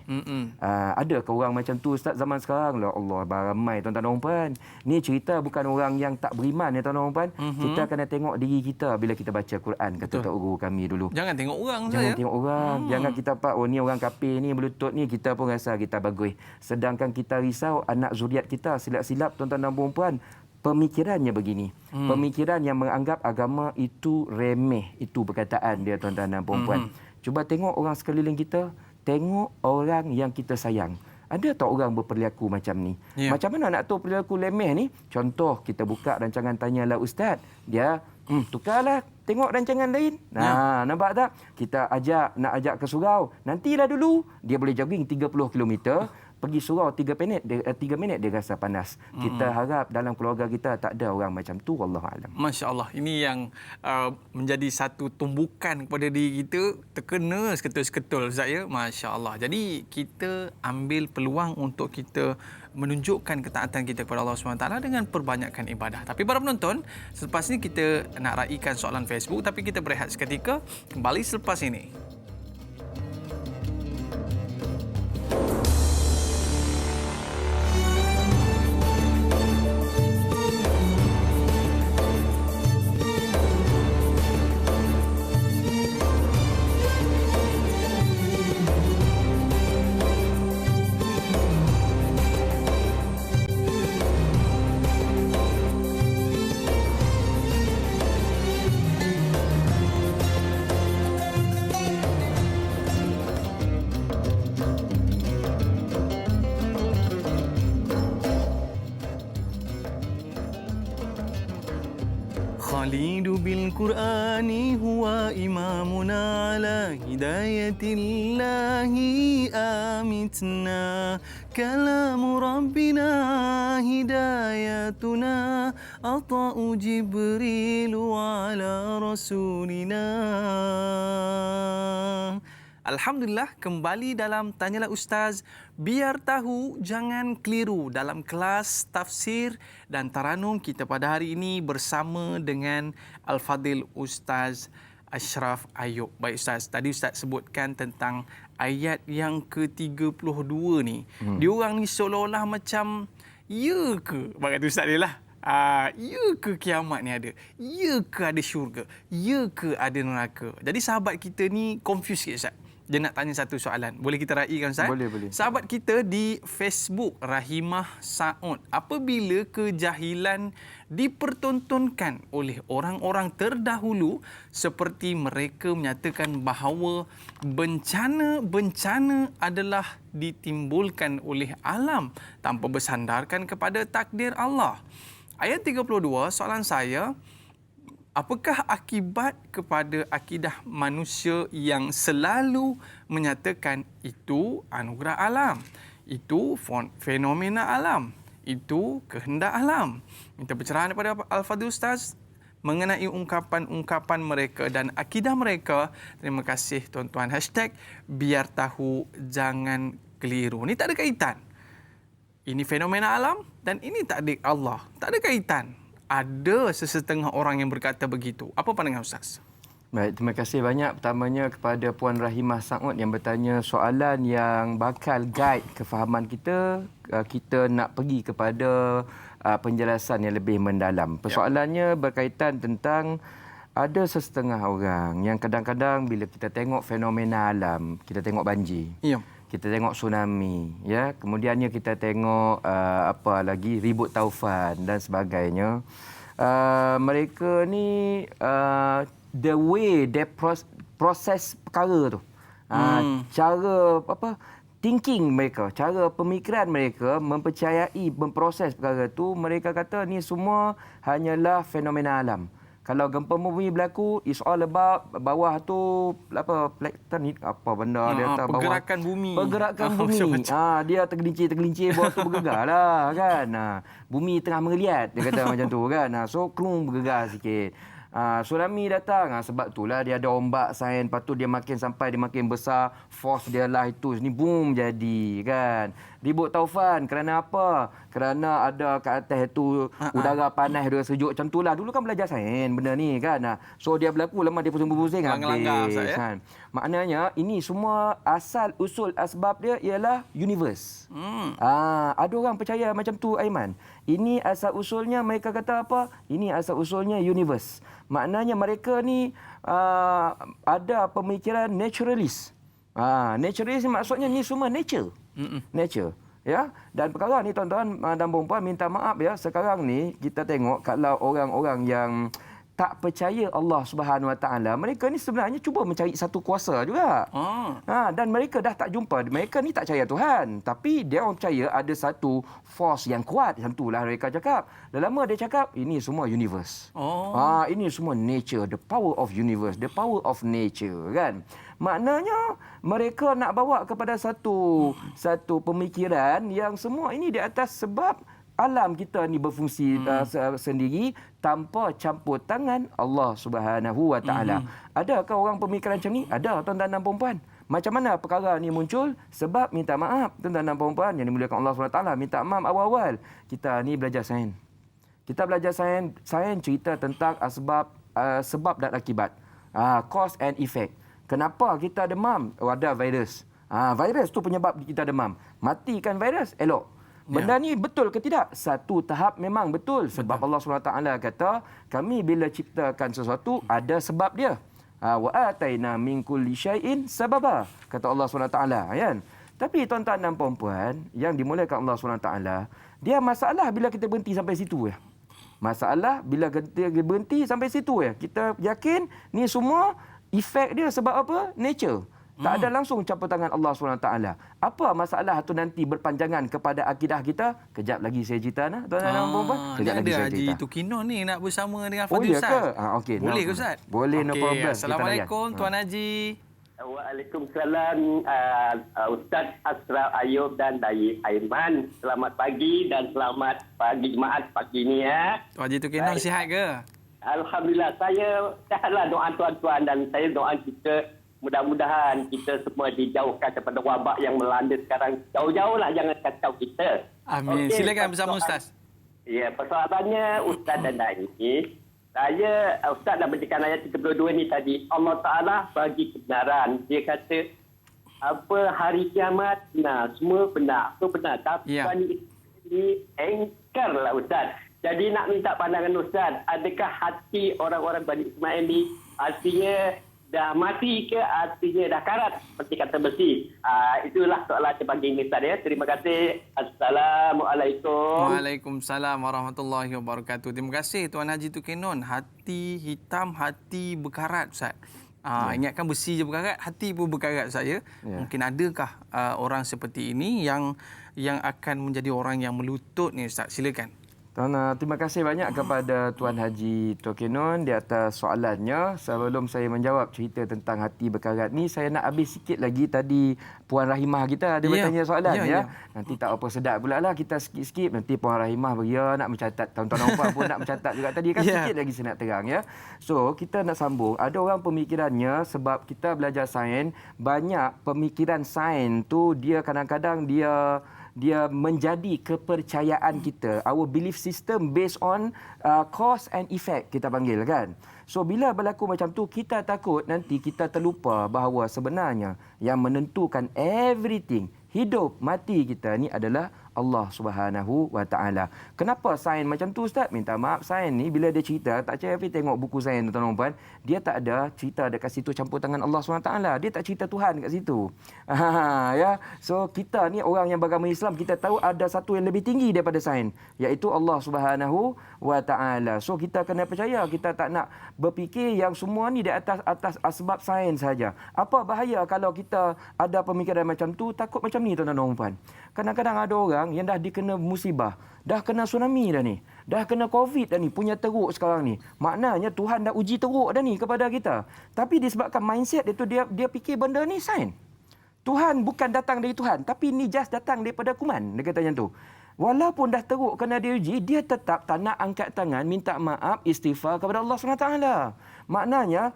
Ada ke orang macam tu Ustaz zaman sekarang? La Allah, ramai tuan-tuan dan puan. Ni cerita bukan orang yang tak beriman ya tuan-tuan dan puan. Kita kena tengok diri kita bila kita baca Quran, kata tok guru kami dulu. Jangan tengok orang saja. Jangan tengok orang. Jangan kita pak ni orang kafir ni berlutut ni, kita pun rasa kita bagus. Sedangkan kita risau anak zuriat kita silap-silap tuan-tuan dan puan. Pemikirannya begini. Pemikiran yang menganggap agama itu remeh. Itu perkataan dia tuan-tuan dan puan. Cuba tengok orang sekeliling kita. Tengok orang yang kita sayang. Ada tak orang berperilaku macam ni? Macam mana nak tahu perilaku lemeh ni? Contoh, kita buka rancangan Tanyalah Ustaz. Dia, tukarlah. Tengok rancangan lain. Nampak tak? Kita nak ajak ke surau. Nantilah dulu. Dia boleh jogging 30 km. Pergi surau 3 minit dia rasa panas. Kita harap dalam keluarga kita tak ada orang macam tu, wallahu alam. Masya-Allah, ini yang menjadi satu tumbukan kepada diri kita, terkena seketul-seketul Ustaz ya. Masya-Allah. Jadi kita ambil peluang untuk kita menunjukkan ketaatan kita kepada Allah SWT dengan perbanyakkan ibadah. Tapi para penonton, selepas ini kita nak raikan soalan Facebook, tapi kita berehat seketika, kembali selepas ini. خالد بالقرآن هو إمامنا على هداية الله آمتنا كلام ربنا هدايتنا عطاء جبريل على رسولنا. Alhamdulillah, kembali dalam Tanyalah Ustaz. Biar tahu, jangan keliru. Dalam kelas tafsir dan taranum kita pada hari ini bersama dengan Al-Fadil Ustaz Ashraf Ayub. Baik Ustaz, tadi Ustaz sebutkan tentang ayat yang ke-32 ni. Diorang ni seolah-olah macam, ya ke? Bagai tu Ustaz dia lah. Ya ke kiamat ni ada? Ya ke ada syurga? Ya ke ada neraka? Jadi sahabat kita ni confused sikit Ustaz. Dia nak tanya satu soalan. Boleh kita raikan Ustaz? Boleh. Sahabat kita di Facebook, Rahimah Saud. Apabila kejahilan dipertontonkan oleh orang-orang terdahulu seperti mereka menyatakan bahawa bencana adalah ditimbulkan oleh alam tanpa bersandarkan kepada takdir Allah. Ayat 32, soalan saya, apakah akibat kepada akidah manusia yang selalu menyatakan itu anugerah alam, itu fenomena alam, itu kehendak alam? Minta pencerahan daripada Al-Fadhil Ustaz mengenai ungkapan-ungkapan mereka dan akidah mereka. Terima kasih tuan-tuan. #biar tahu jangan keliru. Ini tak ada kaitan. Ini fenomena alam dan ini takdir Allah. Tak ada kaitan. Ada sesetengah orang yang berkata begitu. Apa pandangan Ustaz? Baik, terima kasih banyak pertamanya kepada Puan Rahimah Saud yang bertanya soalan yang bakal guide kefahaman kita. Kita nak pergi kepada penjelasan yang lebih mendalam. Persoalannya berkaitan tentang ada sesetengah orang yang kadang-kadang bila kita tengok fenomena alam, kita tengok banjir. Ya. Kita tengok tsunami, ya. Kemudiannya kita tengok apa lagi, ribut taufan dan sebagainya. Mereka ni the way they proses perkara tu. Cara thinking mereka, cara pemikiran mereka mempercayai, memproses perkara tu, mereka kata ni semua hanyalah fenomena alam. Kalau gempa bumi berlaku, it's all about bawah tu tektonik apa benda dia atas bawah. Pergerakan bumi. Pergerakan bumi. Dia tergelincir bawah tu bergegar lah kan. Bumi tengah mengeliat dia kata macam tu kan. So kelung bergegar sikit. Tsunami datang sebab itulah dia ada ombak sain, lepas tu dia makin sampai dia makin besar, force dia lah itu ni boom jadi kan. Ribut taufan kerana apa? Kerana ada kat atas itu udara panas, udara sejuk macam itulah. Dulu kan belajar sains benda ni kan. So dia berlaku lama dia pusing-pusing habis kan. Maknanya ini semua asal usul asbab dia ialah universe. Ada orang percaya macam tu Aiman. Ini asal usulnya mereka kata apa? Ini asal usulnya universe. Maknanya mereka ni ada pemikiran naturalist. Naturalist maksudnya ni semua nature. Nature. Ya, dan perkara ni tuan-tuan dan puan-puan minta maaf ya, sekarang ni kita tengok kalau orang-orang yang tak percaya Allah Subhanahu Wa Taala, mereka ni sebenarnya cuba mencari satu kuasa juga. Dan mereka dah tak jumpa. Mereka ni tak percaya Tuhan, tapi dia orang percaya ada satu force yang kuat. Macam itulah mereka cakap. Dah lama dia cakap ini semua universe. Ini semua nature, the power of universe, the power of nature kan. Maknanya mereka nak bawa kepada satu pemikiran yang semua ini di atas sebab alam kita ni berfungsi sendiri tanpa campur tangan Allah Subhanahu Wa Taala. Adakah orang pemikiran macam ni? Ada tuan-tuan dan puan-puan. Macam mana perkara ni muncul? Sebab minta maaf tuan-tuan dan puan-puan yang dimuliakan Allah Subhanahu Wa Taala, minta maaf awal-awal. Kita ni belajar sains. Kita belajar sains cerita tentang sebab dan akibat. Cause and effect. Kenapa kita demam? Ada virus. Virus tu penyebab kita demam. Matikan virus, elok. Benda ni betul ke tidak? Satu tahap memang betul. Sebab Allah SWT kata, kami bila ciptakan sesuatu, ada sebab dia. Wa ataina min kulli syai'in sababa. Kata Allah SWT. Kan? Tapi tuan-tuan dan puan-puan, yang dimuliakan Allah SWT, dia masalah bila kita berhenti sampai situ. Masalah bila kita berhenti sampai situ. Kita yakin ni semua efek dia sebab apa? Nature. Tak ada langsung campur tangan Allah SWT. Apa masalah tu nanti berpanjangan kepada akidah kita? Kejap lagi saya cerita tuan-tuan dan puan-puan. Kejap lagi saya cerita. Haji Tukinon ni nak bersama dengan Fadil Ustaz. Okay, boleh ke Ustaz? Boleh, no problem. Assalamualaikum Tuan Haji. Waalaikumsalam Ustaz Asraf Ayub dan Dayi Aiman. Selamat pagi dan selamat pagi jemaat pagi ni ya. Tuan Haji Tukinon sihat ke? Alhamdulillah, saya sihatlah, doa tuan-tuan dan saya doa kita mudah-mudahan kita semua dijauhkan daripada wabak yang melanda sekarang. Jauh-jauhlah, jangan kacau kita. Amin. Okay, silakan bersama Ustaz. Ya, persoalannya Ustaz dan Dayi. Ustaz dah bacakan ayat 32 ni tadi. Allah Ta'ala bagi kebenaran. Dia kata, hari kiamat, semua benar. Semua benar. Tapi ini engkar lah Ustaz. Jadi nak minta pandangan Ustaz, adakah hati orang-orang Bani Ismail ni artinya dah mati ke artinya dah karat seperti kata besi? Itulah soalan pagi ini Ustaz ya. Terima kasih. Assalamualaikum. Waalaikumsalam warahmatullahi wabarakatuh. Terima kasih Tuan Haji Tukinon. Hati hitam, hati berkarat Ustaz. Ingatkan besi je berkarat, hati pun berkarat saya. Mungkin adakah orang seperti ini yang akan menjadi orang yang melutut ni Ustaz? Silakan. Terima kasih banyak kepada Tuan Haji Tukinon di atas soalannya. Sebelum saya menjawab cerita tentang hati berkarat ni, saya nak habis sikit lagi tadi Puan Rahimah kita ada bertanya soalan Nanti tak apa sedap pula lah kita skip-skip. Nanti Puan Rahimah beria nak mencatat. Tuan-tuan nampak pun nak mencatat juga tadi kan. Sikit lagi saya nak terang ya. So kita nak sambung. Ada orang pemikirannya sebab kita belajar sains, banyak pemikiran sains tu dia kadang-kadang dia menjadi kepercayaan kita. Our belief system based on cause and effect kita panggil kan. So bila berlaku macam tu, kita takut nanti kita terlupa bahawa sebenarnya yang menentukan everything, hidup mati kita ni adalah Allah Subhanahu wa taala. Kenapa sains macam tu Ustaz? Minta maaf, sains ni bila dia cerita, tak percaya tengok buku sains tuan-tuan dan puan, dia tak ada cerita dekat situ campur tangan Allah Subhanahu wa taala. Dia tak cerita Tuhan dekat situ. Ya. So kita ni orang yang beragama Islam, kita tahu ada satu yang lebih tinggi daripada sains, iaitu Allah Subhanahu wa taala. So kita kena percaya, kita tak nak berfikir yang semua ni di atas asbab sains saja. Apa bahaya kalau kita ada pemikiran macam tu, takut macam ni tuan-tuan dan puan. Kadang-kadang ada orang yang dah dikena musibah, dah kena tsunami dah ni, dah kena COVID dah ni, punya teruk sekarang ni. Maknanya Tuhan dah uji teruk dah ni kepada kita. Tapi disebabkan mindset dia tu, dia fikir benda ni sains. Tuhan bukan datang dari Tuhan, tapi ni just datang daripada kuman. Dia kata macam tu. Walaupun dah teruk kena diuji, dia tetap tak nak angkat tangan, minta maaf, istighfar kepada Allah SWT. Maknanya,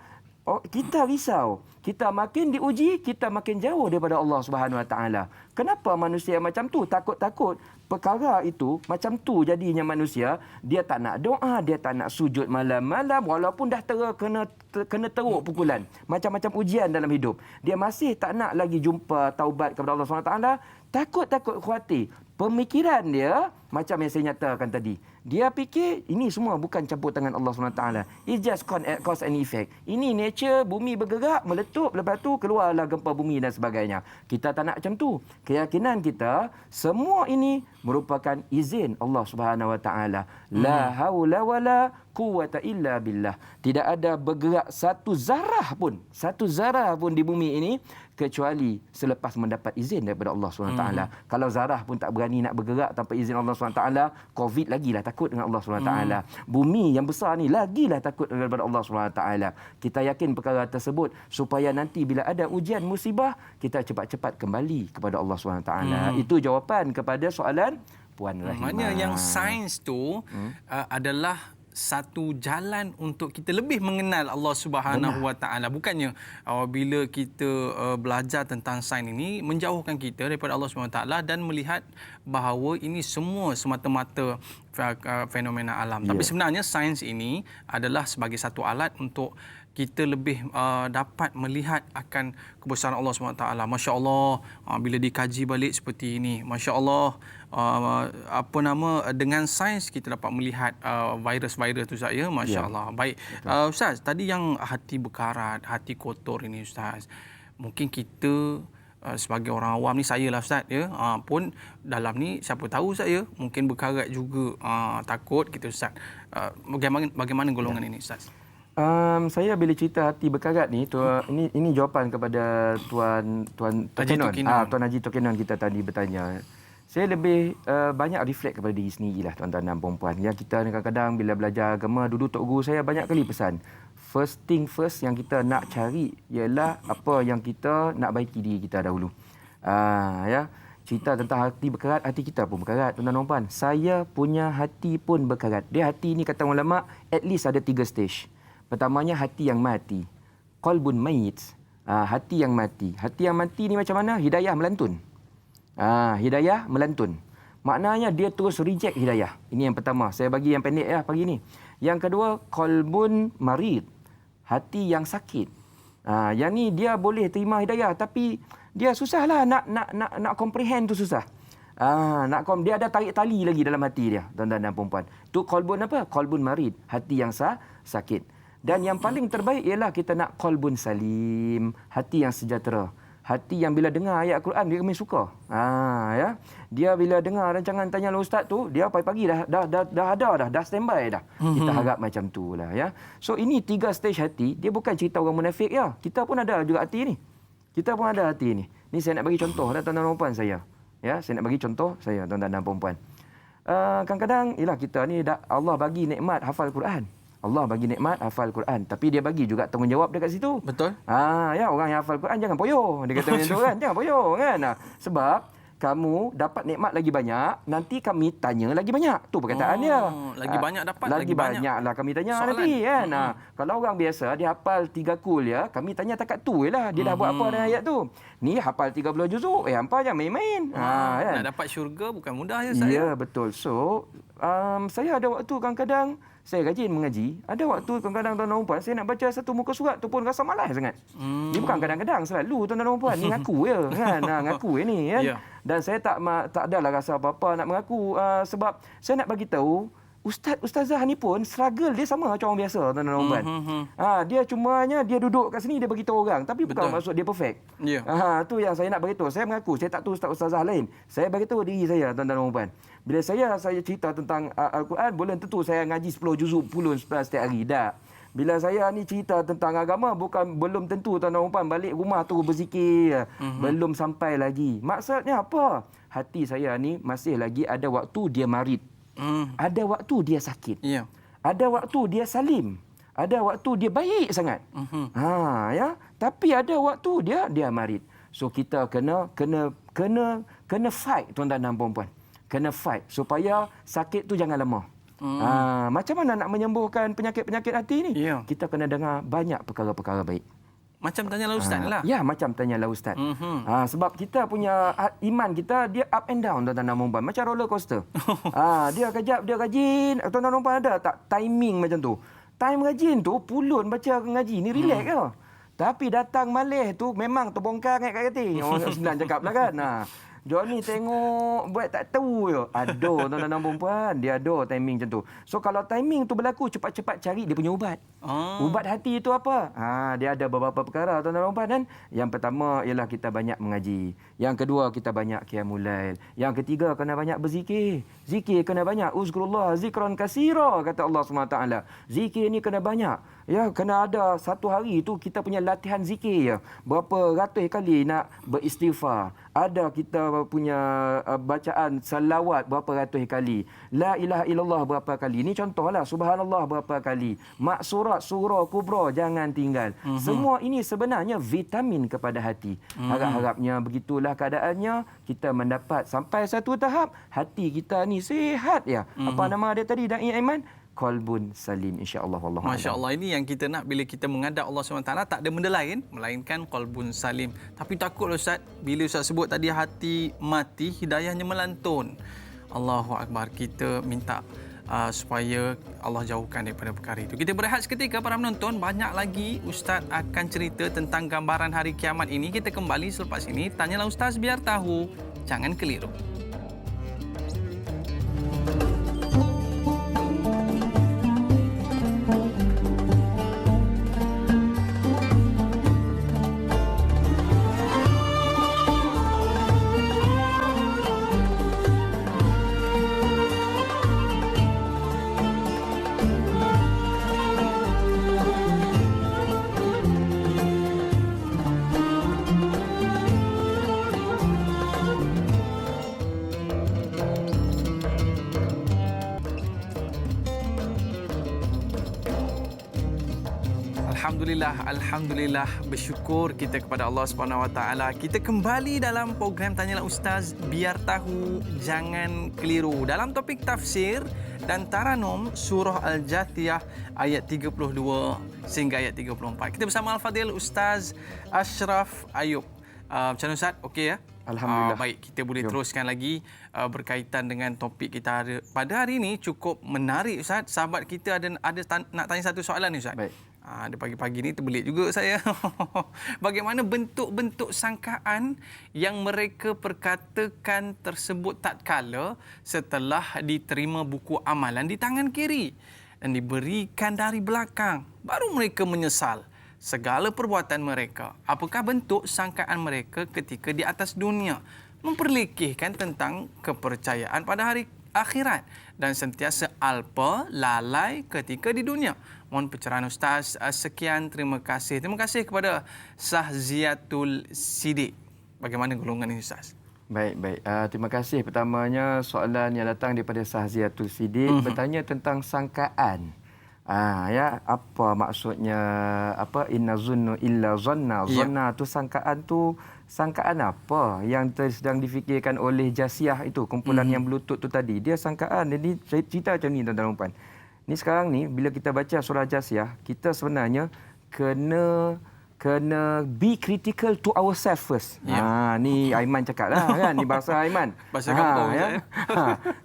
kita risau. Kita makin diuji, kita makin jauh daripada Allah Subhanahu Wa Taala. Kenapa manusia macam tu? Takut-takut perkara itu macam tu jadinya manusia. Dia tak nak doa, dia tak nak sujud malam-malam walaupun dah kena teruk pukulan. Macam-macam ujian dalam hidup. Dia masih tak nak lagi jumpa taubat kepada Allah Subhanahu Wa Taala. Takut-takut khawatir. Pemikiran dia macam yang saya nyatakan tadi. Dia fikir ini semua bukan campur tangan Allah SWT. It's just cause and effect. Ini nature, bumi bergerak, meletup, lepas tu keluarlah gempa bumi dan sebagainya. Kita tak nak macam tu. Keyakinan kita, semua ini merupakan izin Allah SWT. La haula wala quwwata illa billah. Tidak ada bergerak satu zarah pun di bumi ini kecuali selepas mendapat izin daripada Allah SWT. Kalau zarah pun tak berani nak bergerak tanpa izin Allah SWT, COVID lagilah takut dengan Allah SWT. Bumi yang besar ni lagilah takut daripada Allah SWT. Kita yakin perkara tersebut supaya nanti bila ada ujian musibah, kita cepat-cepat kembali kepada Allah SWT. Itu jawapan kepada soalan Puan Rahimah. Maknanya yang sains tu adalah satu jalan untuk kita lebih mengenal Allah Subhanahu Wa Taala. Bukannya bila kita belajar tentang sains ini menjauhkan kita daripada Allah Subhanahu Wa Taala dan melihat bahawa ini semua semata-mata fenomena alam. Tapi sebenarnya sains ini adalah sebagai satu alat untuk kita lebih dapat melihat akan kebesaran Allah SWT. Masya Allah, bila dikaji balik seperti ini, Masya Allah, dengan sains kita dapat melihat virus-virus itu saya, Masya Allah. Baik, Ustaz, tadi yang hati berkarat, hati kotor ini Ustaz, mungkin kita sebagai orang awam ni, saya lah Ustaz, ya, pun dalam ni siapa tahu saya mungkin berkarat juga, takut kita Ustaz. Bagaimana golongan ini Ustaz? Saya bila cerita hati berkarat ni, ini jawapan kepada Tuan Tokenon. Tuan Haji Tokenon kita tadi bertanya. Saya lebih banyak reflect kepada diri sendirilah tuan-tuan dan puan-puan. Yang kita kadang-kadang bila belajar agama, dulu Tok Guru saya banyak kali pesan. First thing first yang kita nak cari ialah apa yang kita nak baiki diri kita dahulu. Ya. Cerita tentang hati berkarat, hati kita pun berkarat tuan-tuan dan puan. Saya punya hati pun berkarat. Dia hati ni kata ulama at least ada 3 stage. Pertamanya hati yang mati. Qalbun mayit. Hati yang mati. Hati yang mati ni macam mana? Hidayah melantun. Hidayah melantun. Maknanya dia terus reject hidayah. Ini yang pertama. Saya bagi yang pendek ya pagi ni. Yang kedua, qalbun marid. Hati yang sakit. Yang ni dia boleh terima hidayah tapi dia susahlah nak comprehend tu susah. Dia ada tarik tali lagi dalam hati dia, tuan-tuan dan puan-puan. Tu qalbun apa? Qalbun marid. Hati yang sakit. Dan yang paling terbaik ialah kita nak qalbun salim, hati yang sejahtera. Hati yang bila dengar ayat Quran dia memang suka. Ya. Dia bila dengar rancangan Tanya Ustaz tu, dia pagi-pagi dah standby dah. Kita harap macam tu lah ya. So ini 3 stage hati, dia bukan cerita orang munafik ya. Kita pun ada juga hati ni. Kita pun ada hati ni. Ni saya nak bagi contoh dah tuan-tuan dan puan saya. Ya, saya nak bagi contoh saya tuan-tuan dan puan-puan. Kadang-kadang ialah kita ni Allah bagi nikmat hafal Quran. Allah bagi nikmat hafal Quran, tapi dia bagi juga tanggungjawab dekat situ. Betul. Ya, orang yang hafal Quran jangan poyo. Dia kata macam tu kan, jangan poyo kan. Sebab kamu dapat nikmat lagi banyak, nanti kami tanya lagi banyak. Tu perkataan dia. Lagi banyak dapat, lagi banyaklah kami tanya soalan nanti kan. Kalau orang biasa dia hafal 3 kul ya, kami tanya takat tu jelah. Dia dah buat apa dengan ayat tu. Ni hafal 30 juzuk, hampa jangan main-main. Kan? Nak dapat syurga bukan mudah ya saya. Ya, betul. So, saya ada waktu kadang-kadang saya rajin mengaji. Ada waktu kadang-kadang tuan-tuan dan puan saya nak baca satu muka surat tu pun rasa malas sangat. Ni bukan kadang-kadang, selalu tuan-tuan dan puan. Ni ngaku je kan. Ngaku ni kan. Dan saya tak adalah rasa apa-apa nak mengaku sebab saya nak bagi tahu ustazah ni pun struggle dia sama macam orang biasa, tuan-tuan dan puan. Dia cumanya dia duduk kat sini dia bagi tahu orang, tapi bukan maksud dia perfect. Ya. Tu yang saya nak bagi tahu. Saya mengaku saya tak tahu ustazah lain. Saya bagi tahu diri saya, tuan-tuan dan puan. Bila saya cerita tentang Al-Quran, belum tentu saya ngaji 10 juzuk pulun setiap hari. Tak. Bila saya ni cerita tentang agama, belum tentu tuan-tuan dan puan balik rumah tu berzikir. Belum sampai lagi. Maksudnya apa? Hati saya ni masih lagi ada waktu dia marid. Ada waktu dia sakit. Ya. Ada waktu dia salim. Ada waktu dia baik sangat. Ya. Tapi ada waktu dia marid. So kita kena fight, tuan-tuan dan puan-puan. Kena fight supaya sakit tu jangan lama. Macam mana nak menyembuhkan penyakit-penyakit hati ni? Ya. Kita kena dengar banyak perkara-perkara baik. Macam tanyalah ustaz lah. Ya, macam tanyalah ustaz. Sebab kita punya iman kita dia up and down, tuan-tuan dan puan. Macam roller coaster. Dia kejap, dia rajin. Tuan-tuan dan puan ada tak timing macam tu? Time rajin tu pulun baca ngaji ni relax ke? Tapi datang malih tu memang terbongkar kat hati. Orang Sembilan cakap lah kan. Johnny tengok buat tak tahu je. Aduh, tuan-tuan dan puan, dia ada timing macam tu. So kalau timing tu berlaku, cepat-cepat cari dia punya ubat. Ubat hati itu apa? Dia ada beberapa perkara, tuan-tuan dan puan. Dan yang pertama ialah kita banyak mengaji. Yang kedua, kita banyak qiyamul lail. Yang ketiga, kena banyak berzikir. Zikir kena banyak. Uzkurullah zikran kasira, kata Allah SWT. Zikir ni kena banyak. Ya, kena ada satu hari tu kita punya latihan zikir ya. Berapa ratus kali nak beristighfar. Ada kita punya bacaan salawat berapa ratus kali. La ilaha illallah berapa kali. Ini contohlah, subhanallah berapa kali. Maksurat surah kubra jangan tinggal. Semua ini sebenarnya vitamin kepada hati. Harap-harapnya begitulah keadaannya, kita mendapat sampai satu tahap hati kita ni sihat ya. Apa nama dia tadi dai Aiman? Qalbun salim, insya-Allah. Masya-Allah, ini yang kita nak bila kita menghadap Allah SWT, tak ada benda lain melainkan qalbun salim. Tapi takut Ustaz, bila Ustaz sebut tadi hati mati, hidayahnya melantun. Allahu akbar. Kita minta supaya Allah jauhkan daripada perkara itu. Kita berehat seketika para penonton, banyak lagi Ustaz akan cerita tentang gambaran hari kiamat ini. Kita kembali selepas ini. Tanyalah Ustaz biar tahu, jangan keliru. Alhamdulillah, bersyukur kita kepada Allah Subhanahu Wa Taala. Kita kembali dalam program Tanyalah Ustaz, biar tahu jangan keliru. Dalam topik tafsir dan taranum surah Al-Jathiyah ayat 32 sehingga ayat 34. Kita bersama Al-Fadil Ustaz Ashraf Ayub. Macam mana Ustaz? Okey ya? Alhamdulillah. Baik, kita boleh teruskan lagi berkaitan dengan topik kita pada hari ini. Cukup menarik Ustaz. Sahabat kita ada nak tanya satu soalan ni Ustaz. Baik. Ada pagi-pagi ni terbelit juga saya. Bagaimana bentuk-bentuk sangkaan yang mereka perkatakan tersebut tatkala setelah diterima buku amalan di tangan kiri dan diberikan dari belakang, baru mereka menyesal segala perbuatan mereka. Apakah bentuk sangkaan mereka ketika di atas dunia? Memperlekehkan tentang kepercayaan pada hari akhirat dan sentiasa alpa, lalai ketika di dunia. Mohon pencerahan Ustaz. Sekian, terima kasih. Terima kasih kepada Sahziatul Sidik. Bagaimana golongan ini Ustaz? Baik. Terima kasih. Pertamanya soalan yang datang daripada Sahziatul Sidik bertanya tentang sangkaan. Apa maksudnya? Inna zunnu illa zanna. Zanna tu sangkaan apa yang sedang difikirkan oleh Jasiyah itu, kumpulan yang berlutut tu tadi. Dia sangkaan. Jadi cerita macam ni tuan-tuan dan puan. Ni sekarang ni bila kita baca surah Jasiyah, kita sebenarnya kena be critical to ourselves first. Ni Aiman cakap lah kan, ni bahasa Aiman. Bahasa kampung ya.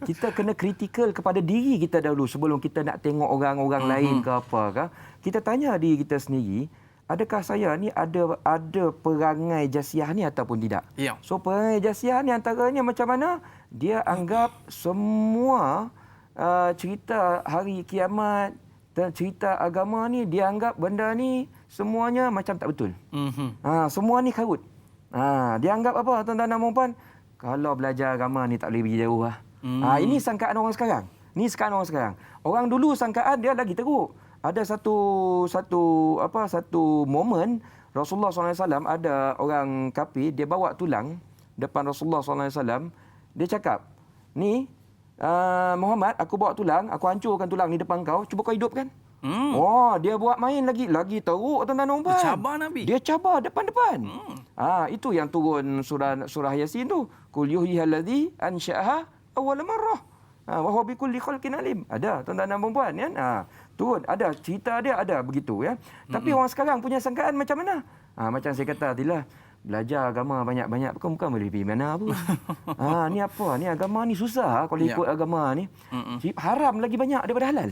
Kita kena kritikal kepada diri kita dahulu sebelum kita nak tengok orang-orang lain ke apa ke. Kita tanya diri kita sendiri, adakah saya ni ada perangai jasiah ni ataupun tidak? Ya. So perangai jasiah ni antaranya macam mana? Dia anggap semua cerita hari kiamat dan cerita agama ni, dia anggap benda ni semuanya macam tak betul. Semua ni karut. Dia anggap apa, tuan-tuan dan puan-puan? Kalau belajar agama ni tak boleh pergi jauh lah. Ini sangkaan orang sekarang. Ni sangkaan orang sekarang. Orang dulu sangkaan dia lagi teruk. Ada satu momen Rasulullah SAW, ada orang kafir, dia bawa tulang depan Rasulullah SAW. Dia cakap, ni Muhammad, aku bawa tulang, aku hancurkan tulang ni depan kau, cuba kau hidupkan. Dia buat main lagi teruk, tuan-tuan dan puan. Dia cabar Nabi. Dia cabar depan-depan. Itu yang turun surah Yasin tu. Qul yuhyihallazi ansha'aha awwal marrah. Wa huwa bikulli khalqin alim. Ada tuan-tuan dan puan kan? Turun ada cerita dia, ada begitu ya. Tapi orang sekarang punya sangkaan macam mana? Macam saya kata tadilah, belajar agama banyak-banyak bukan boleh pergi mana pun. Ni apa? Ni agama ni susah kalau ikut agama ni. Haram lagi banyak daripada halal.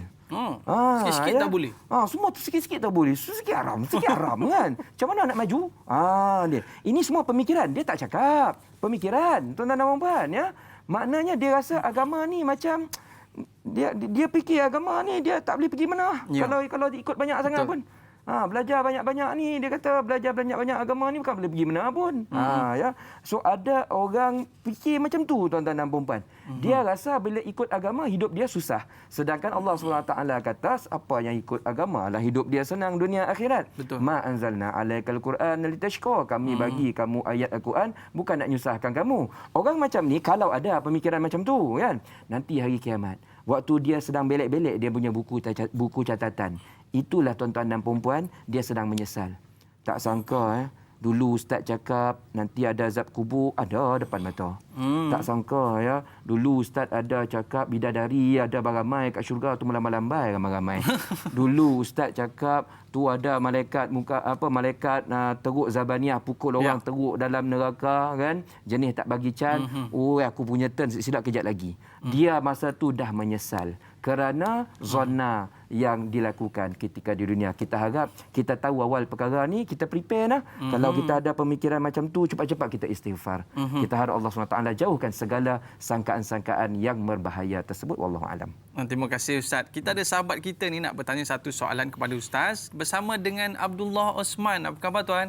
Sikit-sikit tak boleh. Semua tu sikit-sikit tak boleh. Sikit haram kan. Macam mana nak maju? Dia. Ini semua pemikiran. Dia tak cakap. Pemikiran. Tuan-tuan dan puan ya. Maknanya dia rasa agama ni macam dia fikir agama ni dia tak boleh pergi mana. Kalau ikut banyak sangat pun. Belajar banyak-banyak ni, dia kata belajar banyak-banyak agama ni bukan boleh pergi mana pun. Ya. So ada orang fikir macam tu, tuan-tuan dan puan-puan. Dia rasa bila ikut agama hidup dia susah. Sedangkan Allah SWT kata apa yang ikut agama lah hidup dia senang dunia akhirat. Betul. Ma anzalna alaikal Quran litashqa. Kami bagi kamu ayat Al-Quran bukan nak nyusahkan kamu. Orang macam ni kalau ada pemikiran macam tu kan, nanti hari kiamat waktu dia sedang belek-belek dia punya buku catatan, itulah tuan-tuan dan puan-puan, dia sedang menyesal. Tak sangka dulu ustaz cakap nanti ada azab kubur, ada depan mata. Tak sangka ya, dulu ustaz ada cakap bidadari ada beramai kat syurga tu melambai-lambai ramai-ramai. Dulu ustaz cakap tu ada malaikat malaikat teruk zabaniah pukul orang teruk dalam neraka kan, jenis tak bagi can. Aku punya turn silap kejap lagi. Dia masa tu dah menyesal kerana zonna yang dilakukan ketika di dunia. Kita harap kita tahu awal perkara ni, kita prepare lah. Kalau kita ada pemikiran macam tu, cepat-cepat kita istighfar. Kita harap Allah SWT jauhkan segala sangkaan-sangkaan yang berbahaya tersebut. Wallahu alam. Terima kasih Ustaz. Kita ada sahabat kita ni nak bertanya satu soalan kepada Ustaz bersama dengan Abdullah Osman. Apa khabar tuan?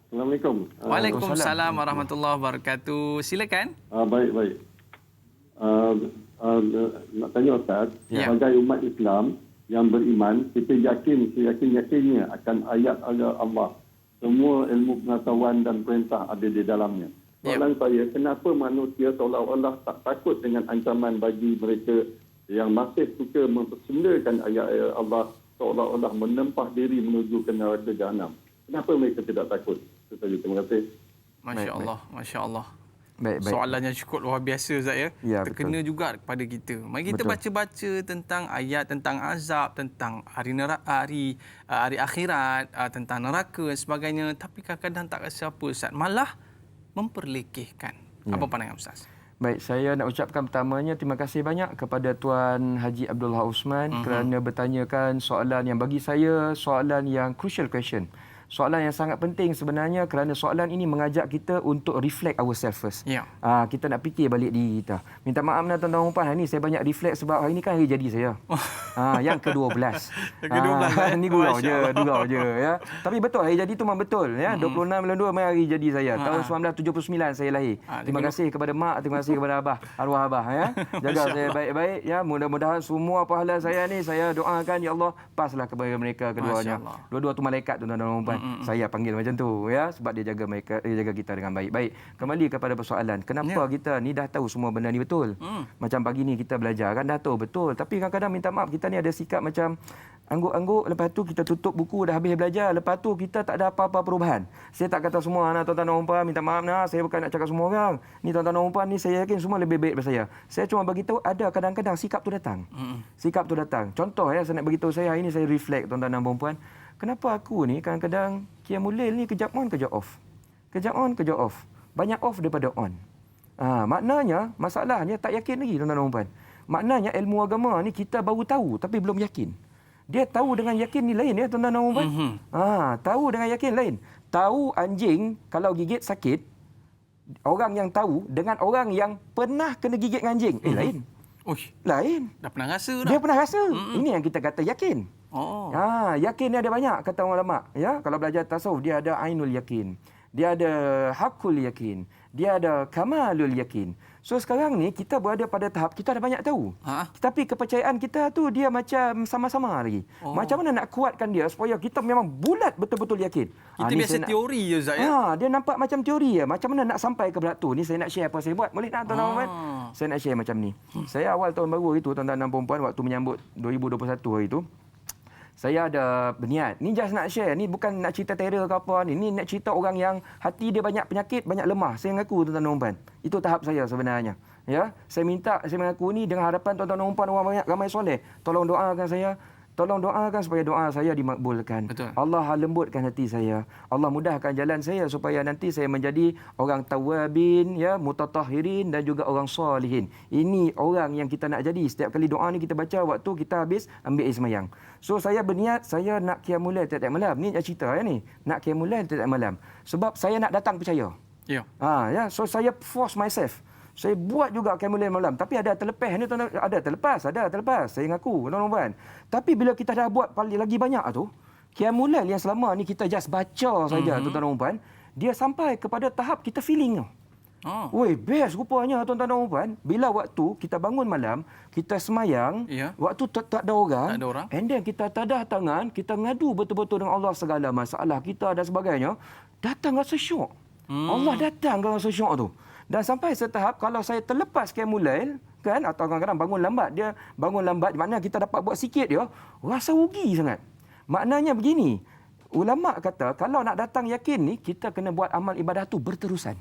Assalamualaikum. Waalaikumsalam warahmatullahi wabarakatuh. Silakan. Baik. Nak tanya Ustaz, sebagai umat Islam yang beriman, kita yakin-yakinnya akan ayat Allah. Semua ilmu pengetahuan dan perintah ada di dalamnya. Soalan saya, kenapa manusia seolah-olah tak takut dengan ancaman bagi mereka yang masih suka mempersendakan ayat-ayat Allah, seolah-olah menempah diri menuju ke neraka Jahanam? Kenapa mereka tidak takut? Itu saja. Terima kasih. Masya Allah. Baik. Soalannya cukup luar biasa Ustaz ya. Terkena betul. juga kepada kita. Mari kita baca-baca tentang ayat tentang azab, tentang hari akhirat, tentang neraka dan sebagainya, tapi kadang-kadang tak rasa apa Ustaz, malah memperlekehkan. Apa pandangan Ustaz? Baik, saya nak ucapkan pertamanya terima kasih banyak kepada Tuan Haji Abdullah Osman kerana bertanyakan soalan yang bagi saya soalan yang crucial question. Soalan yang sangat penting sebenarnya kerana soalan ini mengajak kita untuk reflect ourselves first. Kita nak fikir balik diri kita. Minta maaf tuan-tuan dan puan, hari ni saya banyak reflect sebab hari ni kan hari jadi saya. Yang ke-12. Ni gurau je ya. Tapi betul hari jadi tu memang betul ya. 26 bulan 2 hari jadi saya. Tahun 1979 saya lahir. Terima kasih kepada mak, terima kasih kepada abah, arwah abah ya. Jaga saya baik-baik ya. Mudah-mudahan semua pahala saya ni saya doakan ya Allah paslah kepada mereka keduanya. Dua-dua tu malaikat tuan-tuan dan puan. Saya panggil macam tu ya sebab dia jaga mereka, dia jaga kita dengan baik. Baik, kembali kepada persoalan. Kenapa kita ni dah tahu semua benda ni betul? Macam pagi ni kita belajar kan dah tahu betul, tapi kadang-kadang minta maaf kita ni ada sikap macam angguk-angguk, lepas tu kita tutup buku dah habis belajar, lepas tu kita tak ada apa-apa perubahan. Saya tak kata semua tuan-tuan dan puan, minta maaf saya bukan nak cakap semua orang. Ni tuan-tuan dan puan ni saya yakin semua lebih baik daripada saya. Saya cuma bagi tahu ada kadang-kadang sikap tu datang. Sikap tu datang. Contoh ya, saya nak bagi tahu saya hari ni saya reflect tuan-tuan dan puan. Kenapa aku ni kadang-kadang qiyamul lail ni kejap on, kejap off. Kejap on, kejap off. Banyak off daripada on. Maknanya masalahnya tak yakin lagi tuan-tuan dan puan. Maknanya ilmu agama ni kita baru tahu tapi belum yakin. Dia tahu dengan yakin ni lain ya tuan-tuan dan puan. Tahu dengan yakin lain. Tahu anjing kalau gigit sakit, orang yang tahu dengan orang yang pernah kena gigit dengan anjing. Lain. Uish, Lain. dah pernah rasa dah. Dia pernah rasa. Ini yang kita kata yakin. Oh. Yakin ni ada banyak kata orang ulama. Ya, kalau belajar tasawuf dia ada ainul yakin. Dia ada hakul yakin. Dia ada kamalul yakin. So sekarang ni kita berada pada tahap kita dah banyak tahu. Tapi kepercayaan kita tu dia macam sama-sama lagi. Macam mana nak kuatkan dia supaya kita memang bulat betul-betul yakin. Kita biasa teori je Ustaz ya. Dia nampak macam teori ya. Macam mana nak sampai ke berat tu. Ni saya nak share apa saya buat. Boleh tak tuan-tuan? Saya nak share macam ni. Saya awal tahun baru itu tuan-tuan dan puan waktu menyambut 2021 hari itu. Saya ada berniat. Ni just nak share. Ni bukan nak cerita terror ke apa ni. Ni nak cerita orang yang hati dia banyak penyakit, banyak lemah. Saya mengaku tuan-tuan dan puan. Itu tahap saya sebenarnya. Ya, saya mengaku ni dengan harapan tuan-tuan dan puan orang banyak ramai soleh. Tolong doakan saya. Tolong doakan supaya doa saya dimakbulkan. Betul. Allah lembutkan hati saya. Allah mudahkan jalan saya supaya nanti saya menjadi orang tawabin, ya, mutatahhirin dan juga orang salihin. Ini orang yang kita nak jadi. Setiap kali doa ni kita baca waktu kita habis ambil air semayang. So saya berniat saya nak qiyamul lail tiap-tiap malam. Ni cerita ya ni. Nak qiyamul lail tiap-tiap malam. Sebab saya nak datang percaya. Ya. Ya, so saya force myself. Saya buat juga qiyamul lail malam. Tapi ada terlepas ni tuan, ada terlepas. Saya ngaku tuan-tuan. Tapi bila kita dah buat lagi banyak tu, qiyamul lail yang selama ni kita just baca saja tuan-tuan, dia sampai kepada tahap kita feeling tu. Weh, best rupanya tuan-tuan dan puan. Bila waktu kita bangun malam, kita semayang, waktu tak ada orang, and then kita tadah tangan, kita ngadu betul-betul dengan Allah segala masalah kita dan sebagainya, datang rasa syok. Allah datang rasa syok tu. Dan sampai setahap kalau saya terlepas qiyamul lail kan, atau kadang-kadang bangun lambat maknanya kita dapat buat sikit dia, rasa rugi sangat. Maknanya begini, ulama kata kalau nak datang yakin ni kita kena buat amal ibadah tu berterusan.